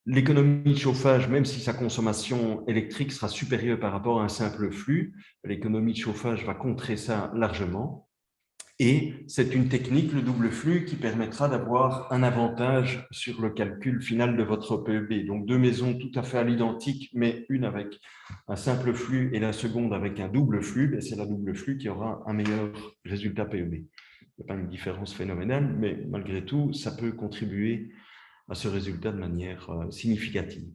S1: L'économie de chauffage, même si sa consommation électrique sera supérieure par rapport à un simple flux, l'économie de chauffage va contrer ça largement. Et c'est une technique, le double flux, qui permettra d'avoir un avantage sur le calcul final de votre PEB. Donc, 2 maisons tout à fait à l'identique, mais une avec un simple flux et la seconde avec un double flux, c'est la double flux qui aura un meilleur résultat PEB. Il n'y a pas une différence phénoménale, mais malgré tout, ça peut contribuer à ce résultat de manière significative.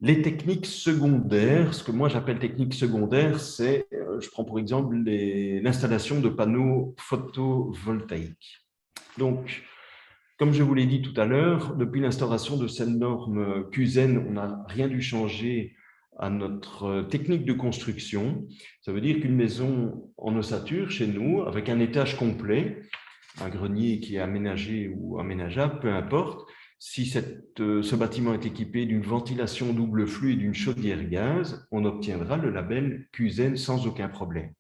S1: Les techniques secondaires, ce que moi j'appelle techniques secondaires, c'est, je prends pour exemple l'installation de panneaux photovoltaïques. Donc, comme je vous l'ai dit tout à l'heure, depuis l'instauration de cette norme QZEN, on n'a rien dû changer à notre technique de construction. Ça veut dire qu'une maison en ossature chez nous, avec un étage complet, un grenier qui est aménagé ou aménageable, peu importe, si ce bâtiment est équipé d'une ventilation double flux et d'une chaudière gaz, on obtiendra le label QZEN sans aucun problème.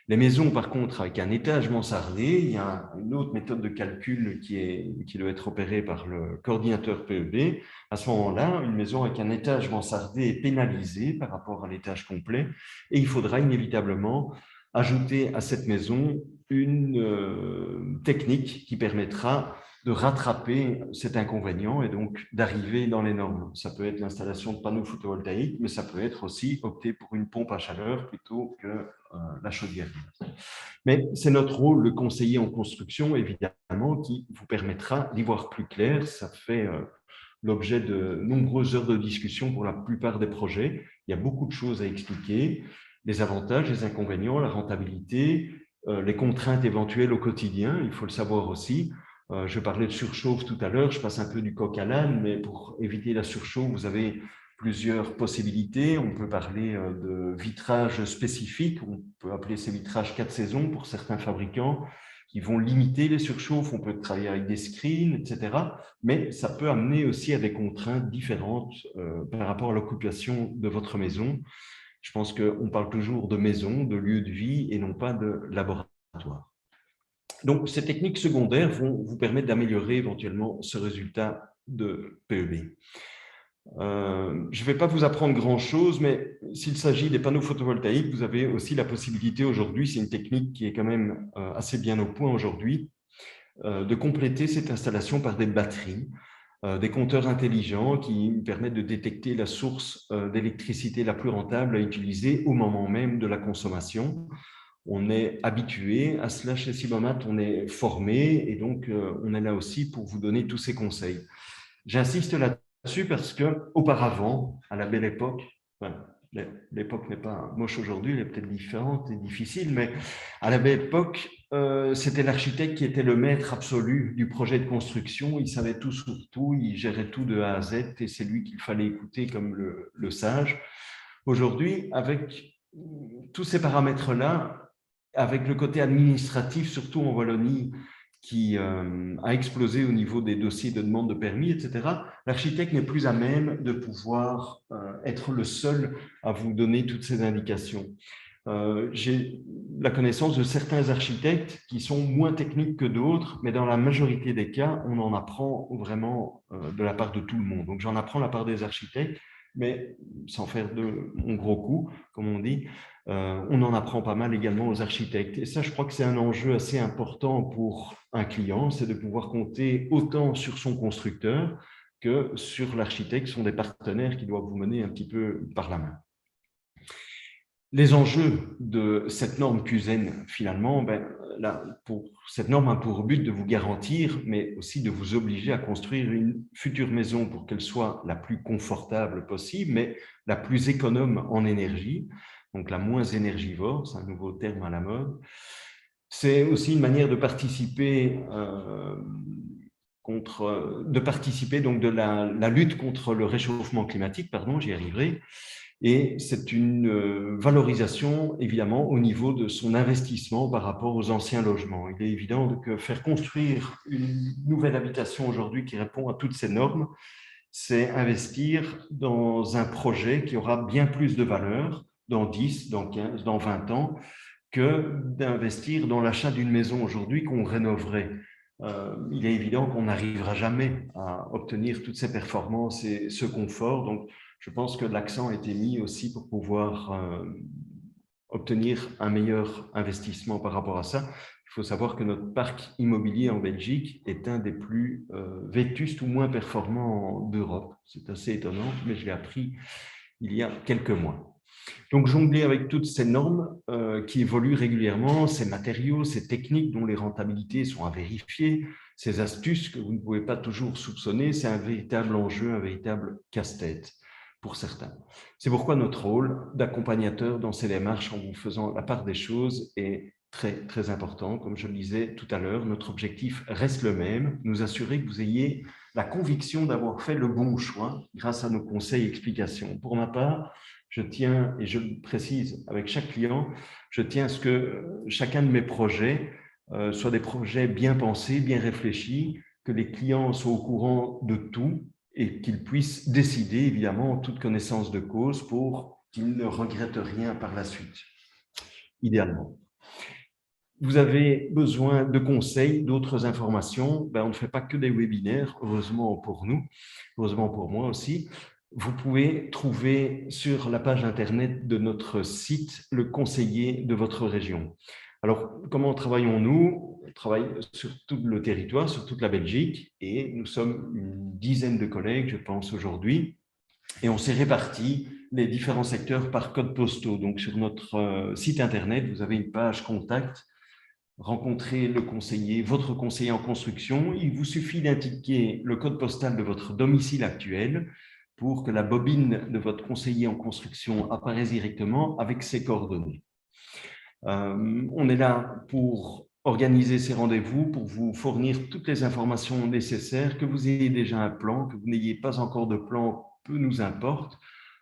S1: Les maisons, par contre, avec un étage mansardé, il y a une autre méthode de calcul qui doit être opérée par le coordinateur PEB. À ce moment-là, une maison avec un étage mansardé est pénalisée par rapport à l'étage complet et il faudra inévitablement ajouter à cette maison une technique qui permettra de rattraper cet inconvénient et donc d'arriver dans les normes. Ça peut être l'installation de panneaux photovoltaïques, mais ça peut être aussi opter pour une pompe à chaleur plutôt que la chaudière. Mais c'est notre rôle de conseiller en construction, évidemment, qui vous permettra d'y voir plus clair. Ça fait l'objet de nombreuses heures de discussion pour la plupart des projets. Il y a beaucoup de choses à expliquer, les avantages, les inconvénients, la rentabilité, les contraintes éventuelles au quotidien, il faut le savoir aussi. Je parlais de surchauffe tout à l'heure, je passe un peu du coq à l'âne, mais pour éviter la surchauffe, vous avez plusieurs possibilités. On peut parler de vitrage spécifique, on peut appeler ces vitrages 4 saisons pour certains fabricants qui vont limiter les surchauffes. On peut travailler avec des screens, etc. Mais ça peut amener aussi à des contraintes différentes par rapport à l'occupation de votre maison. Je pense qu'on parle toujours de maison, de lieu de vie et non pas de laboratoire. Donc, ces techniques secondaires vont vous permettre d'améliorer éventuellement ce résultat de PEB. Je ne vais pas vous apprendre grand-chose, mais s'il s'agit des panneaux photovoltaïques, vous avez aussi la possibilité aujourd'hui, c'est une technique qui est quand même assez bien au point aujourd'hui, de compléter cette installation par des batteries, des compteurs intelligents qui permettent de détecter la source d'électricité la plus rentable à utiliser au moment même de la consommation. On est habitué à cela chez Cybomat, on est formé et donc on est là aussi pour vous donner tous ces conseils. J'insiste là-dessus parce qu'auparavant, à la belle époque, l'époque n'est pas moche aujourd'hui, elle est peut-être différente et difficile, mais à la belle époque, c'était l'architecte qui était le maître absolu du projet de construction. Il savait tout sur tout, il gérait tout de A à Z et c'est lui qu'il fallait écouter comme le sage. Aujourd'hui, avec tous ces paramètres-là, avec le côté administratif, surtout en Wallonie, qui a explosé au niveau des dossiers de demande de permis, etc., l'architecte n'est plus à même de pouvoir être le seul à vous donner toutes ces indications. J'ai la connaissance de certains architectes qui sont moins techniques que d'autres, mais dans la majorité des cas, on en apprend vraiment de la part de tout le monde. Donc, j'en apprends de la part des architectes, mais sans faire de mon gros coup, comme on dit, on en apprend pas mal également aux architectes. Et ça, je crois que c'est un enjeu assez important pour un client, c'est de pouvoir compter autant sur son constructeur que sur l'architecte. Ce sont des partenaires qui doivent vous mener un petit peu par la main. Les enjeux de cette norme QZEN, finalement, cette norme a pour but de vous garantir, mais aussi de vous obliger à construire une future maison pour qu'elle soit la plus confortable possible, mais la plus économe en énergie. donc la moins énergivore, c'est un nouveau terme à la mode. C'est aussi une manière de participer donc de la lutte contre le réchauffement climatique, pardon, j'y arriverai. Et c'est une valorisation, évidemment, au niveau de son investissement par rapport aux anciens logements. Il est évident que faire construire une nouvelle habitation aujourd'hui qui répond à toutes ces normes, c'est investir dans un projet qui aura bien plus de valeur dans 10, dans 15, dans 20 ans, que d'investir dans l'achat d'une maison aujourd'hui qu'on rénoverait. Il est évident qu'on n'arrivera jamais à obtenir toutes ces performances et ce confort. Donc, je pense que l'accent a été mis aussi pour pouvoir obtenir un meilleur investissement par rapport à ça. Il faut savoir que notre parc immobilier en Belgique est un des plus vétustes ou moins performants d'Europe. C'est assez étonnant, mais je l'ai appris il y a quelques mois. Donc, jongler avec toutes ces normes qui évoluent régulièrement, ces matériaux, ces techniques dont les rentabilités sont à vérifier, ces astuces que vous ne pouvez pas toujours soupçonner, c'est un véritable enjeu, un véritable casse-tête pour certains. C'est pourquoi notre rôle d'accompagnateur dans ces démarches en vous faisant la part des choses est très, très important. Comme je le disais tout à l'heure, notre objectif reste le même, nous assurer que vous ayez la conviction d'avoir fait le bon choix grâce à nos conseils et explications. Pour ma part, je tiens, et je le précise avec chaque client, je tiens à ce que chacun de mes projets soient des projets bien pensés, bien réfléchis, que les clients soient au courant de tout et qu'ils puissent décider, évidemment, en toute connaissance de cause pour qu'ils ne regrettent rien par la suite, idéalement. Vous avez besoin de conseils, d'autres informations, on ne fait pas que des webinaires, heureusement pour nous, heureusement pour moi aussi. Vous pouvez trouver sur la page Internet de notre site le conseiller de votre région. Alors, comment travaillons-nous? On travaille sur tout le territoire, sur toute la Belgique, et nous sommes une dizaine de collègues, je pense, aujourd'hui, et on s'est répartis les différents secteurs par codes postaux. Donc, sur notre site Internet, vous avez une page contact. Rencontrez le conseiller, votre conseiller en construction. Il vous suffit d'indiquer le code postal de votre domicile actuel pour que la bobine de votre conseiller en construction apparaisse directement avec ses coordonnées. On est là pour organiser ces rendez-vous, pour vous fournir toutes les informations nécessaires, que vous ayez déjà un plan, que vous n'ayez pas encore de plan, peu nous importe.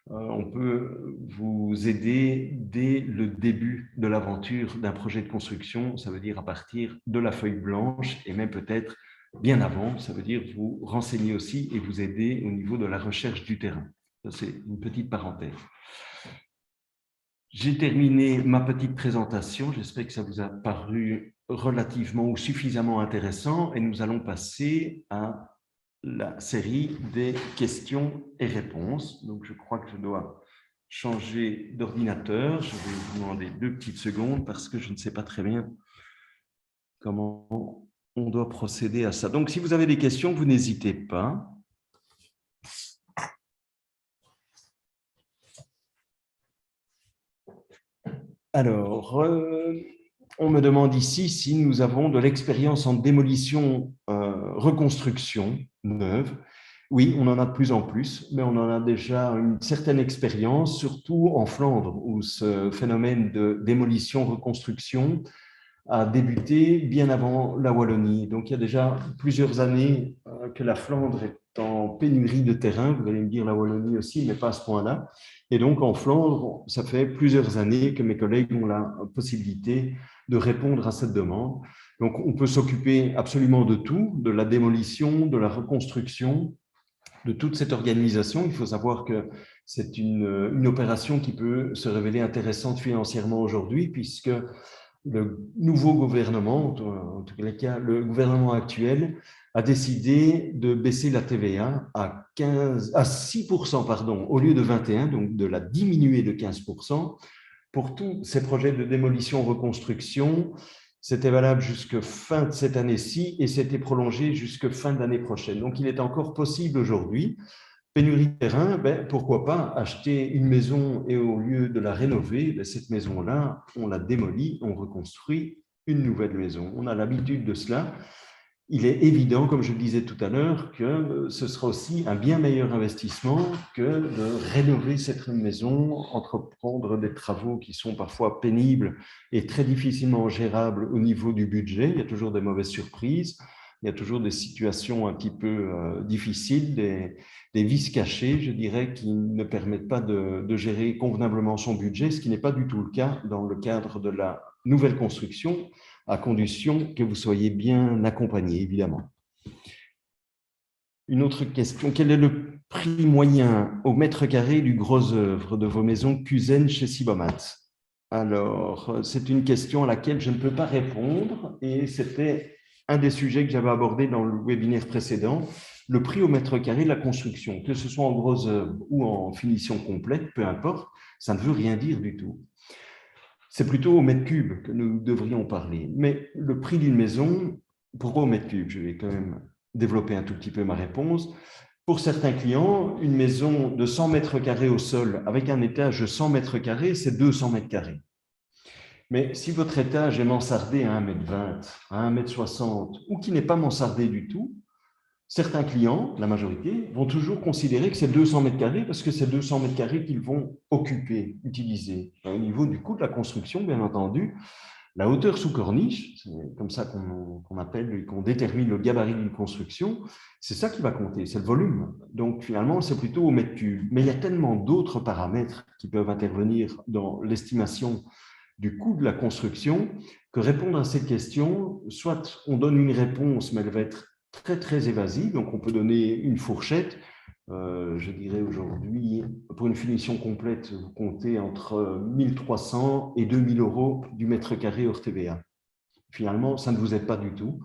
S1: On peut vous aider dès le début de l'aventure d'un projet de construction, ça veut dire à partir de la feuille blanche et même peut-être bien avant, ça veut dire vous renseigner aussi et vous aider au niveau de la recherche du terrain. Ça, c'est une petite parenthèse. J'ai terminé ma petite présentation, j'espère que ça vous a paru relativement ou suffisamment intéressant et nous allons passer à la série des questions et réponses. Donc, je crois que je dois changer d'ordinateur. Je vais vous demander 2 petites secondes parce que je ne sais pas très bien comment on doit procéder à ça. Donc, si vous avez des questions, vous n'hésitez pas. Alors, on me demande ici si nous avons de l'expérience en démolition, reconstruction neuve. Oui, on en a de plus en plus, mais on en a déjà une certaine expérience, surtout en Flandre, où ce phénomène de démolition-reconstruction a débuté bien avant la Wallonie. Donc, il y a déjà plusieurs années que la Flandre est en pénurie de terrain. Vous allez me dire la Wallonie aussi, mais pas à ce point-là. Et donc, en Flandre, ça fait plusieurs années que mes collègues ont la possibilité de répondre à cette demande. Donc, on peut s'occuper absolument de tout, de la démolition, de la reconstruction, de toute cette organisation. Il faut savoir que c'est une opération qui peut se révéler intéressante financièrement aujourd'hui, puisque le nouveau gouvernement, en tout cas le gouvernement actuel, a décidé de baisser la TVA à 6%, pardon, au lieu de 21%, donc de la diminuer de 15%. Pour tous ces projets de démolition-reconstruction, c'était valable jusqu'à fin de cette année-ci et c'était prolongé jusqu'à fin de l'année prochaine. Donc, il est encore possible aujourd'hui, pénurie de terrain, pourquoi pas acheter une maison et au lieu de la rénover, cette maison-là, on la démolit, on reconstruit une nouvelle maison. On a l'habitude de cela. il est évident, comme je le disais tout à l'heure, que ce sera aussi un bien meilleur investissement que de rénover cette maison, entreprendre des travaux qui sont parfois pénibles et très difficilement gérables au niveau du budget. Il y a toujours des mauvaises surprises, il y a toujours des situations un petit peu difficiles, des vices cachés, je dirais, qui ne permettent pas de gérer convenablement son budget, ce qui n'est pas du tout le cas dans le cadre de la nouvelle construction, à condition que vous soyez bien accompagné, évidemment. Une autre question, quel est le prix moyen au mètre carré du gros œuvre de vos maisons Cusen chez Sibomat? Alors, c'est une question à laquelle je ne peux pas répondre et c'était un des sujets que j'avais abordé dans le webinaire précédent. Le prix au mètre carré de la construction, que ce soit en gros œuvre ou en finition complète, peu importe, ça ne veut rien dire du tout. C'est plutôt au mètre cube que nous devrions parler. Mais le prix d'une maison, pourquoi au mètre cube? Je vais quand même développer un tout petit peu ma réponse. Pour certains clients, une maison de 100 mètres carrés au sol avec un étage de 100 mètres carrés, c'est 200 mètres carrés. Mais si votre étage est mansardé à 1,20 m, à 1,60 m, ou qui n'est pas mansardé du tout, certains clients, la majorité, vont toujours considérer que c'est 200 mètres carrés parce que c'est 200 mètres carrés qu'ils vont occuper, utiliser. Au niveau du coût de la construction, bien entendu, la hauteur sous corniche, c'est comme ça qu'on appelle, qu'on détermine le gabarit d'une construction, c'est ça qui va compter, c'est le volume. Donc finalement, c'est plutôt au mètre cube. Mais il y a tellement d'autres paramètres qui peuvent intervenir dans l'estimation du coût de la construction que répondre à cette question, soit on donne une réponse, mais elle va être très, très évasive. Donc, on peut donner une fourchette. Je dirais aujourd'hui, pour une finition complète, vous comptez entre 1300 et 2000 euros du mètre carré hors TVA. Finalement, ça ne vous aide pas du tout.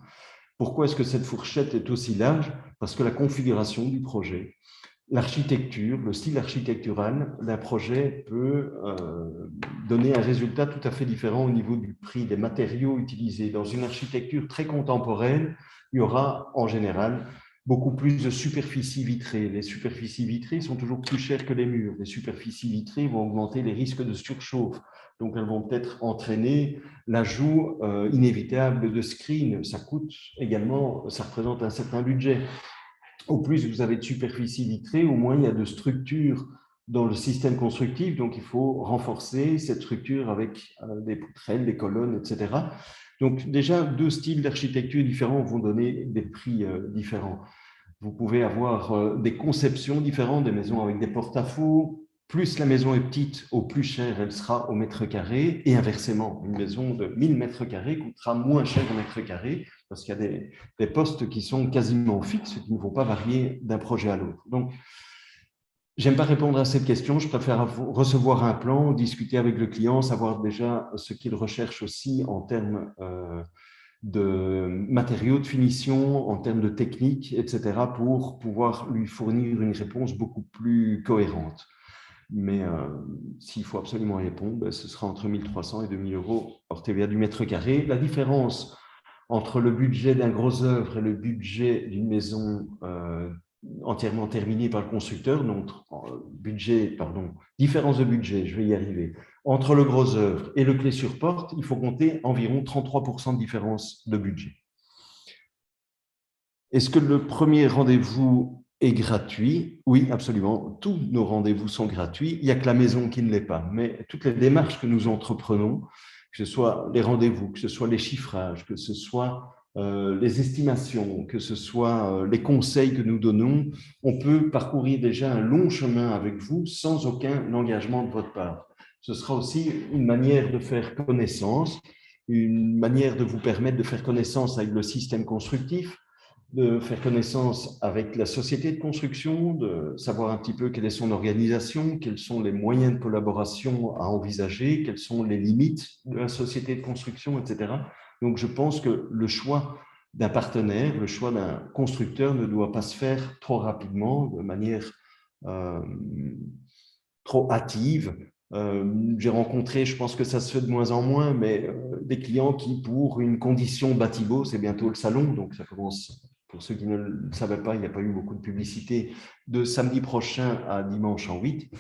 S1: Pourquoi est-ce que cette fourchette est aussi large? Parce que la configuration du projet, l'architecture, le style architectural d'un projet peut donner un résultat tout à fait différent au niveau du prix des matériaux utilisés. Dans une architecture très contemporaine, il y aura en général beaucoup plus de superficies vitrées. Les superficies vitrées sont toujours plus chères que les murs. Les superficies vitrées vont augmenter les risques de surchauffe. Donc, elles vont peut-être entraîner l'ajout inévitable de screens. Ça coûte également, ça représente un certain budget. Au plus vous avez de superficie vitrée, au moins il y a de structure dans le système constructif. Donc, il faut renforcer cette structure avec des poutrelles, des colonnes, etc. Donc, déjà, deux styles d'architecture différents vont donner des prix différents. Vous pouvez avoir des conceptions différentes, des maisons avec des porte-à-faux. Plus la maison est petite, au plus cher elle sera au mètre carré. Et inversement, une maison de 1000 mètres carrés coûtera moins cher au mètre carré parce qu'il y a des postes qui sont quasiment fixes, qui ne vont pas varier d'un projet à l'autre. Donc, j'aime pas répondre à cette question. Je préfère recevoir un plan, discuter avec le client, savoir déjà ce qu'il recherche aussi en termes de matériaux de finition, en termes de technique, etc., pour pouvoir lui fournir une réponse beaucoup plus cohérente. Mais s'il faut absolument répondre, ce sera entre 1300 et 2000 euros hors TVA du mètre carré. La différence entre le budget d'un gros œuvre et le budget d'une maison entièrement terminée par le constructeur, donc différence de budget, je vais y arriver, entre le gros œuvre et le clé sur porte, il faut compter environ 33% de différence de budget. Est-ce que le premier rendez-vous est gratuit? Oui, absolument. Tous nos rendez-vous sont gratuits. Il n'y a que la maison qui ne l'est pas. Mais toutes les démarches que nous entreprenons, que ce soit les rendez-vous, que ce soit les chiffrages, que ce soit les estimations, que ce soit les conseils que nous donnons, on peut parcourir déjà un long chemin avec vous sans aucun engagement de votre part. Ce sera aussi une manière de faire connaissance, une manière de vous permettre de faire connaissance avec le système constructif, de faire connaissance avec la société de construction, de savoir un petit peu quelle est son organisation, quels sont les moyens de collaboration à envisager, quelles sont les limites de la société de construction, etc. Donc, je pense que le choix d'un partenaire, le choix d'un constructeur ne doit pas se faire trop rapidement, de manière trop hâtive. J'ai rencontré, je pense que ça se fait de moins en moins, mais des clients qui, pour une condition bâtiment, c'est bientôt le salon, donc ça commence. Pour ceux qui ne le savaient pas, il n'y a pas eu beaucoup de publicité de samedi prochain à dimanche en 8.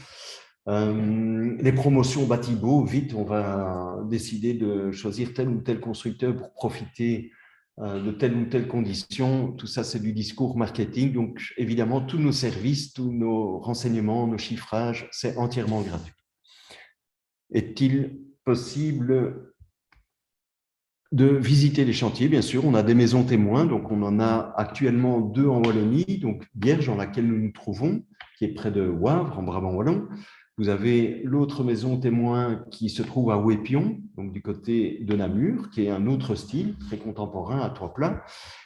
S1: Les promotions bâtiment, vite, on va décider de choisir tel ou tel constructeur pour profiter de telle ou telle condition. Tout ça, c'est du discours marketing. Donc, évidemment, tous nos services, tous nos renseignements, nos chiffrages, c'est entièrement gratuit. Est-il possible de visiter les chantiers? Bien sûr, on a des maisons témoins, donc on en a actuellement 2 en Wallonie, donc Bierge, dans laquelle nous nous trouvons, qui est près de Wavre, en Brabant wallon. Vous avez l'autre maison témoin qui se trouve à Ouépion, donc du côté de Namur, qui est un autre style, très contemporain, à 3 plats.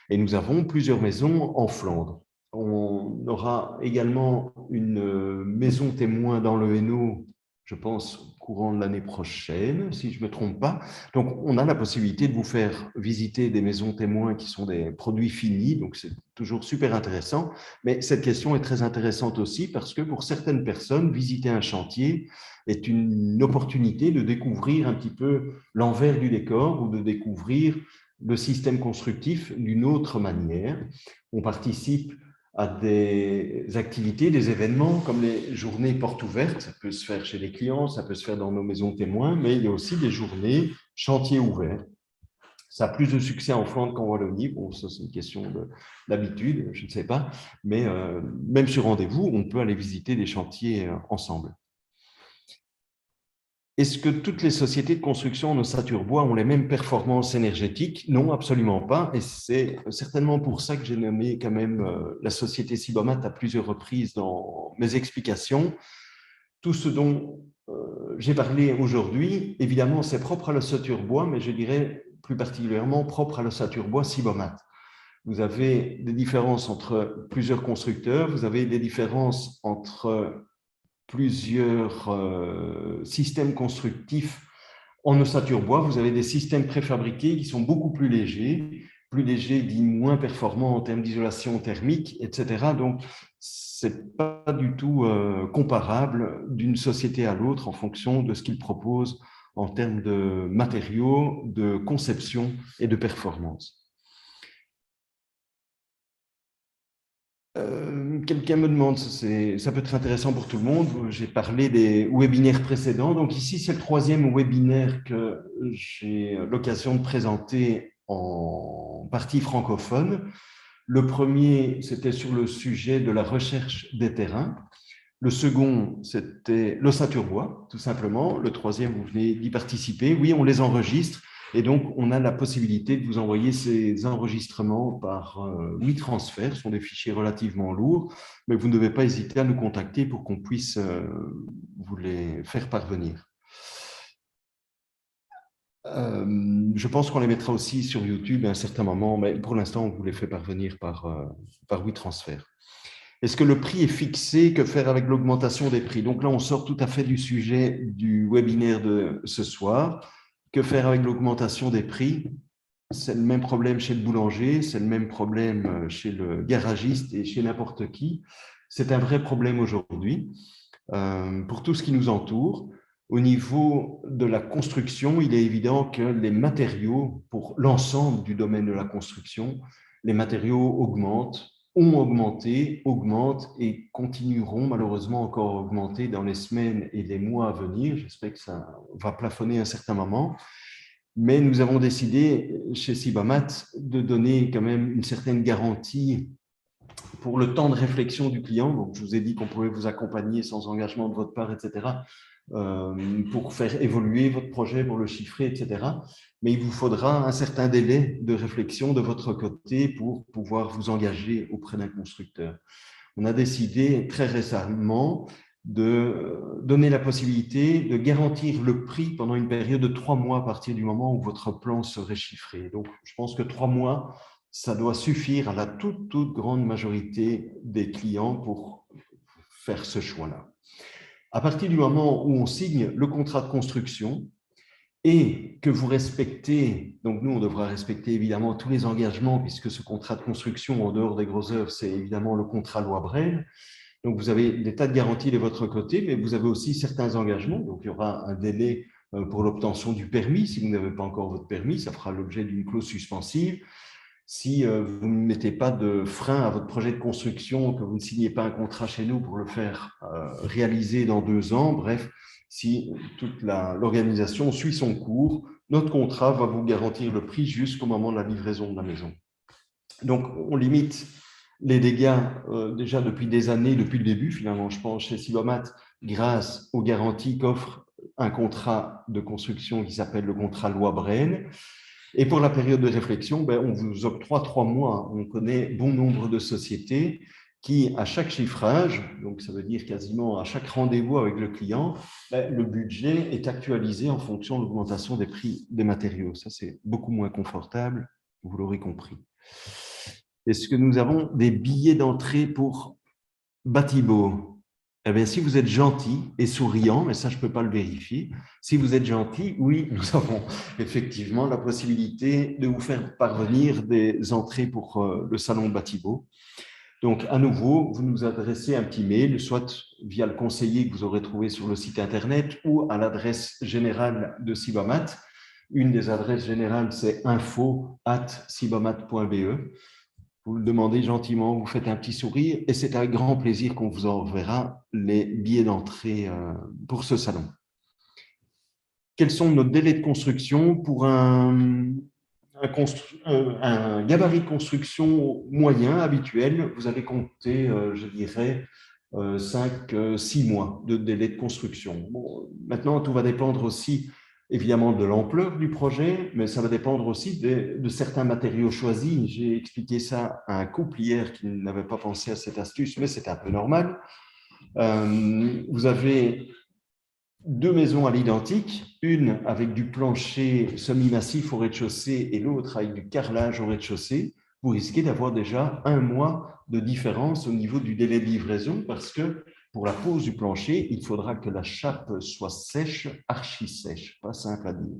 S1: Et nous avons plusieurs maisons en Flandre. On aura également une maison témoin dans le Hainaut, je pense, courant de l'année prochaine, si je ne me trompe pas. Donc, on a la possibilité de vous faire visiter des maisons témoins qui sont des produits finis, donc c'est toujours super intéressant. Mais cette question est très intéressante aussi parce que pour certaines personnes, visiter un chantier est une opportunité de découvrir un petit peu l'envers du décor ou de découvrir le système constructif d'une autre manière. On participe à des activités, des événements comme les journées portes ouvertes. Ça peut se faire chez les clients, ça peut se faire dans nos maisons témoins, mais il y a aussi des journées chantiers ouverts. Ça a plus de succès en Flandre qu'en Wallonie. Bon, ça, c'est une question d'habitude, je ne sais pas. Mais même sur rendez-vous, on peut aller visiter des chantiers ensemble. Est-ce que toutes les sociétés de construction en ossature bois ont les mêmes performances énergétiques? Non, absolument pas. Et c'est certainement pour ça que j'ai nommé quand même la société Sibomat à plusieurs reprises dans mes explications. Tout ce dont j'ai parlé aujourd'hui, évidemment, c'est propre à l'ossature bois, mais je dirais plus particulièrement propre à l'ossature bois Sibomat. Vous avez des différences entre plusieurs constructeurs, vous avez des différences entre plusieurs systèmes constructifs en ossature bois. Vous avez des systèmes préfabriqués qui sont beaucoup plus légers dit moins performants en termes d'isolation thermique, etc. Donc, ce n'est pas du tout comparable d'une société à l'autre en fonction de ce qu'ils proposent en termes de matériaux, de conception et de performance. Quelqu'un me demande, ça peut être intéressant pour tout le monde. J'ai parlé des webinaires précédents. Donc ici, c'est le 3e webinaire que j'ai l'occasion de présenter en partie francophone. Le premier, c'était sur le sujet de la recherche des terrains. Le second, c'était l'ossature bois, tout simplement. Le troisième, vous venez d'y participer. Oui, on les enregistre. Et donc, on a la possibilité de vous envoyer ces enregistrements par WeTransfer. Ce sont des fichiers relativement lourds, mais vous ne devez pas hésiter à nous contacter pour qu'on puisse vous les faire parvenir. Je pense qu'on les mettra aussi sur YouTube à un certain moment, mais pour l'instant, on vous les fait parvenir par WeTransfer. Est-ce que le prix est fixé? Que faire avec l'augmentation des prix? Donc là, on sort tout à fait du sujet du webinaire de ce soir. Que faire avec l'augmentation des prix? C'est le même problème chez le boulanger, c'est le même problème chez le garagiste et chez n'importe qui. C'est un vrai problème aujourd'hui pour tout ce qui nous entoure. Au niveau de la construction, il est évident que les matériaux, pour l'ensemble du domaine de la construction, les matériaux augmentent, ont augmenté, augmentent et continueront malheureusement encore à augmenter dans les semaines et les mois à venir. J'espère que ça va plafonner à un certain moment. Mais nous avons décidé chez Sibomat de donner quand même une certaine garantie pour le temps de réflexion du client. Donc, je vous ai dit qu'on pouvait vous accompagner sans engagement de votre part, etc., pour faire évoluer votre projet, pour le chiffrer, etc. Mais il vous faudra un certain délai de réflexion de votre côté pour pouvoir vous engager auprès d'un constructeur. On a décidé très récemment de donner la possibilité de garantir le prix pendant une période de 3 mois à partir du moment où votre plan serait chiffré. Donc, je pense que 3 mois, ça doit suffire à la toute grande majorité des clients pour faire ce choix-là. À partir du moment où on signe le contrat de construction et que vous respectez, donc nous, on devra respecter évidemment tous les engagements puisque ce contrat de construction, en dehors des grosses œuvres, c'est évidemment le contrat loi Brel. Donc, vous avez des tas de garanties de votre côté, mais vous avez aussi certains engagements. Donc, il y aura un délai pour l'obtention du permis. Si vous n'avez pas encore votre permis, ça fera l'objet d'une clause suspensive. Si vous ne mettez pas de frein à votre projet de construction, que vous ne signez pas un contrat chez nous pour le faire réaliser dans 2 ans, bref, si toute l'organisation suit son cours, notre contrat va vous garantir le prix jusqu'au moment de la livraison de la maison. Donc, on limite les dégâts déjà depuis des années, depuis le début, finalement, je pense, chez Sibomat, grâce aux garanties qu'offre un contrat de construction qui s'appelle le contrat loi Brenne. Et pour la période de réflexion, on vous octroie 3 mois. On connaît bon nombre de sociétés qui, à chaque chiffrage, donc ça veut dire quasiment à chaque rendez-vous avec le client, le budget est actualisé en fonction de l'augmentation des prix des matériaux. Ça, c'est beaucoup moins confortable, vous l'aurez compris. Est-ce que nous avons des billets d'entrée pour Batibo? Eh bien, si vous êtes gentil et souriant, mais ça, je ne peux pas le vérifier, si vous êtes gentil, oui, nous avons effectivement la possibilité de vous faire parvenir des entrées pour le salon Batibo. Donc, à nouveau, vous nous adressez un petit mail, soit via le conseiller que vous aurez trouvé sur le site Internet ou à l'adresse générale de Sibomat. Une des adresses générales, c'est info@sibomat.be. Vous le demandez gentiment, vous faites un petit sourire et c'est avec grand plaisir qu'on vous enverra les billets d'entrée pour ce salon. Quels sont nos délais de construction pour un gabarit de construction moyen, habituel? Vous allez compter, je dirais, 5-6 mois de délai de construction. Bon, maintenant, tout va dépendre aussi évidemment de l'ampleur du projet, mais ça va dépendre aussi de certains matériaux choisis. J'ai expliqué ça à un couple hier qui n'avait pas pensé à cette astuce, mais c'est un peu normal. Vous avez 2 maisons à l'identique, une avec du plancher semi-massif au rez-de-chaussée et l'autre avec du carrelage au rez-de-chaussée. Vous risquez d'avoir déjà 1 mois de différence au niveau du délai de livraison parce que pour la pose du plancher, il faudra que la chape soit sèche, archi sèche, pas simple à dire.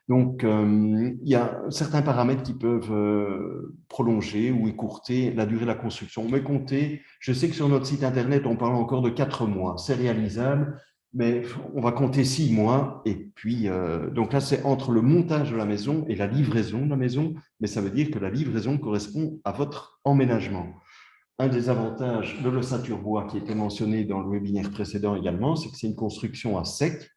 S1: Donc, il y a certains paramètres qui peuvent prolonger ou écourter la durée de la construction. Mais comptez, je sais que sur notre site Internet, on parle encore de 4 mois. C'est réalisable, mais on va compter 6 mois. Et puis, donc là, c'est entre le montage de la maison et la livraison de la maison. Mais ça veut dire que la livraison correspond à votre emménagement. Un des avantages de l'ossature bois qui était mentionné dans le webinaire précédent également, c'est que c'est une construction à sec.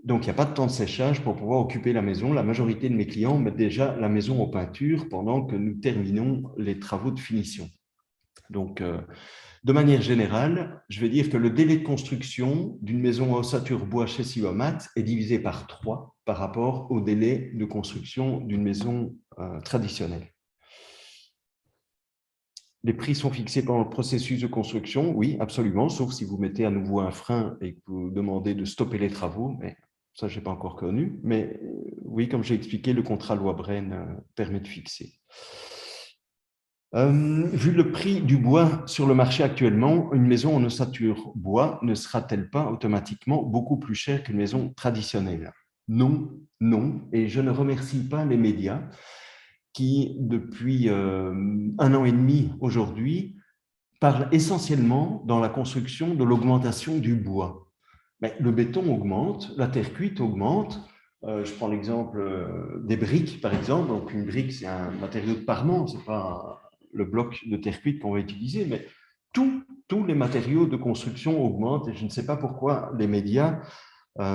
S1: Donc, il n'y a pas de temps de séchage pour pouvoir occuper la maison. La majorité de mes clients mettent déjà la maison en peinture pendant que nous terminons les travaux de finition. Donc, de manière générale, je vais dire que le délai de construction d'une maison à ossature bois chez Sibomat est divisé par 3 par rapport au délai de construction d'une maison traditionnelle. Les prix sont fixés pendant le processus de construction, oui, absolument, sauf si vous mettez à nouveau un frein et que vous demandez de stopper les travaux, mais ça, je n'ai pas encore connu. Mais oui, comme j'ai expliqué, le contrat loi Brenne permet de fixer. Vu le prix du bois sur le marché actuellement, une maison en ossature bois ne sera-t-elle pas automatiquement beaucoup plus chère qu'une maison traditionnelle? Non, non, et je ne remercie pas les médias qui, depuis 1 an et demi aujourd'hui, parlent essentiellement dans la construction de l'augmentation du bois. Mais le béton augmente, la terre cuite augmente. Je prends l'exemple des briques, par exemple. Donc, une brique, c'est un matériau de parement, ce n'est pas le bloc de terre cuite qu'on va utiliser, mais tous les matériaux de construction augmentent et je ne sais pas pourquoi les médias,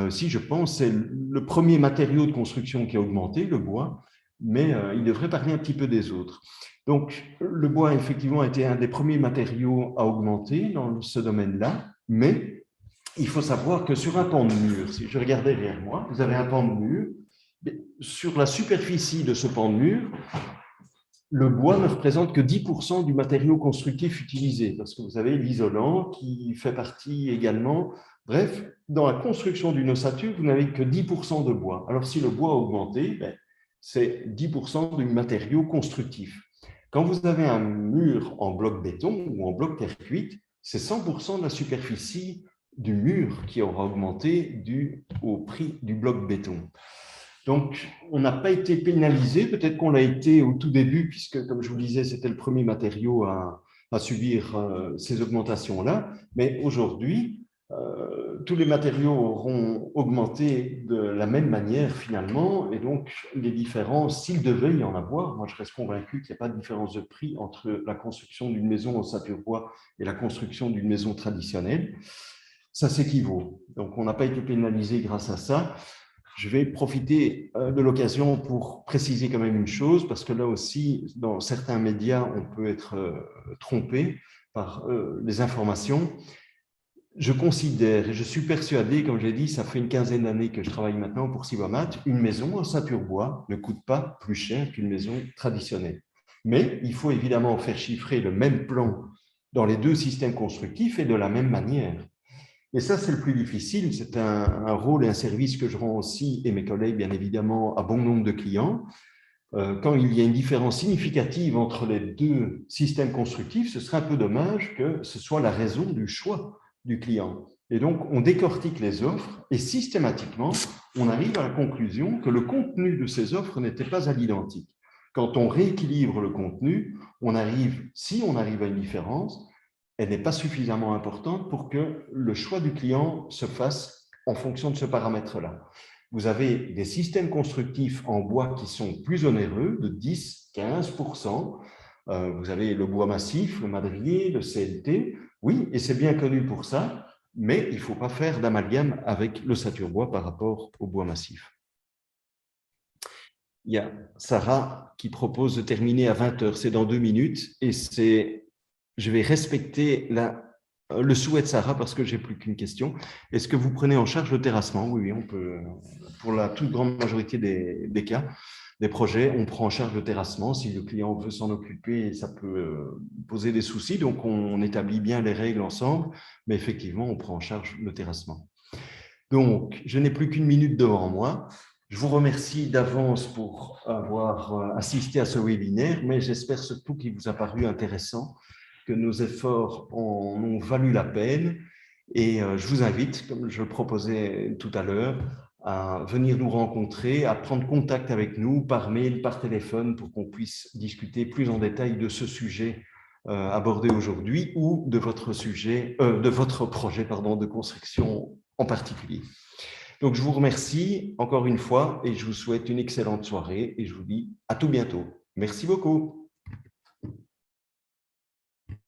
S1: si je pense, c'est le premier matériau de construction qui a augmenté, le bois, mais il devrait parler un petit peu des autres. Donc, le bois, effectivement, a été un des premiers matériaux à augmenter dans ce domaine-là, mais il faut savoir que sur un pan de mur, si je regarde derrière moi, vous avez un pan de mur, sur la superficie de ce pan de mur, le bois ne représente que 10% du matériau constructif utilisé, parce que vous avez l'isolant qui fait partie également. Bref, dans la construction d'une ossature, vous n'avez que 10% de bois. Alors, si le bois a augmenté, c'est 10% du matériau constructif. Quand vous avez un mur en bloc béton ou en bloc terre cuite, c'est 100% de la superficie du mur qui aura augmenté au prix du bloc béton. Donc, on n'a pas été pénalisé, peut-être qu'on l'a été au tout début, puisque, comme je vous le disais, c'était le premier matériau à subir ces augmentations-là. Mais aujourd'hui, tous les matériaux auront augmenté de la même manière finalement, et donc les différences, s'il devait y en avoir, moi je reste convaincu qu'il n'y a pas de différence de prix entre la construction d'une maison en ossature bois et la construction d'une maison traditionnelle. Ça s'équivaut. Donc, on n'a pas été pénalisé grâce à ça. Je vais profiter de l'occasion pour préciser quand même une chose, parce que là aussi, dans certains médias, on peut être trompé par les informations. Je considère et je suis persuadé, comme je l'ai dit, ça fait une quinzaine d'années que je travaille maintenant pour Sylvamat, une maison en ceinture-bois ne coûte pas plus cher qu'une maison traditionnelle. Mais il faut évidemment faire chiffrer le même plan dans les deux systèmes constructifs et de la même manière. Et ça, c'est le plus difficile. C'est un rôle et un service que je rends aussi, et mes collègues, bien évidemment, à bon nombre de clients. Quand il y a une différence significative entre les deux systèmes constructifs, ce serait un peu dommage que ce soit la raison du choix du client. Et donc, on décortique les offres et systématiquement, on arrive à la conclusion que le contenu de ces offres n'était pas à l'identique. Quand on rééquilibre le contenu, si on arrive à une différence, elle n'est pas suffisamment importante pour que le choix du client se fasse en fonction de ce paramètre-là. Vous avez des systèmes constructifs en bois qui sont plus onéreux, de 10-15%. Vous avez le bois massif, le madrier, le CLT. Oui, et c'est bien connu pour ça, mais il ne faut pas faire d'amalgame avec le ceinture-bois par rapport au bois massif. Il y a Sarah qui propose de terminer à 20 heures. C'est dans 2 minutes et je vais respecter le souhait de Sarah parce que je n'ai plus qu'une question. Est-ce que vous prenez en charge le terrassement? Oui, on peut. Pour la toute grande majorité des cas, des projets, on prend en charge le terrassement. Si le client veut s'en occuper, ça peut poser des soucis. Donc, on établit bien les règles ensemble, mais effectivement, on prend en charge le terrassement. Donc, je n'ai plus qu'une minute devant moi. Je vous remercie d'avance pour avoir assisté à ce webinaire, mais j'espère surtout qu'il vous a paru intéressant, que nos efforts en ont valu la peine. Et je vous invite, comme je le proposais tout à l'heure, à venir nous rencontrer, à prendre contact avec nous par mail, par téléphone, pour qu'on puisse discuter plus en détail de ce sujet abordé aujourd'hui ou de votre projet de construction en particulier. Donc, je vous remercie encore une fois et je vous souhaite une excellente soirée et je vous dis à tout bientôt. Merci beaucoup.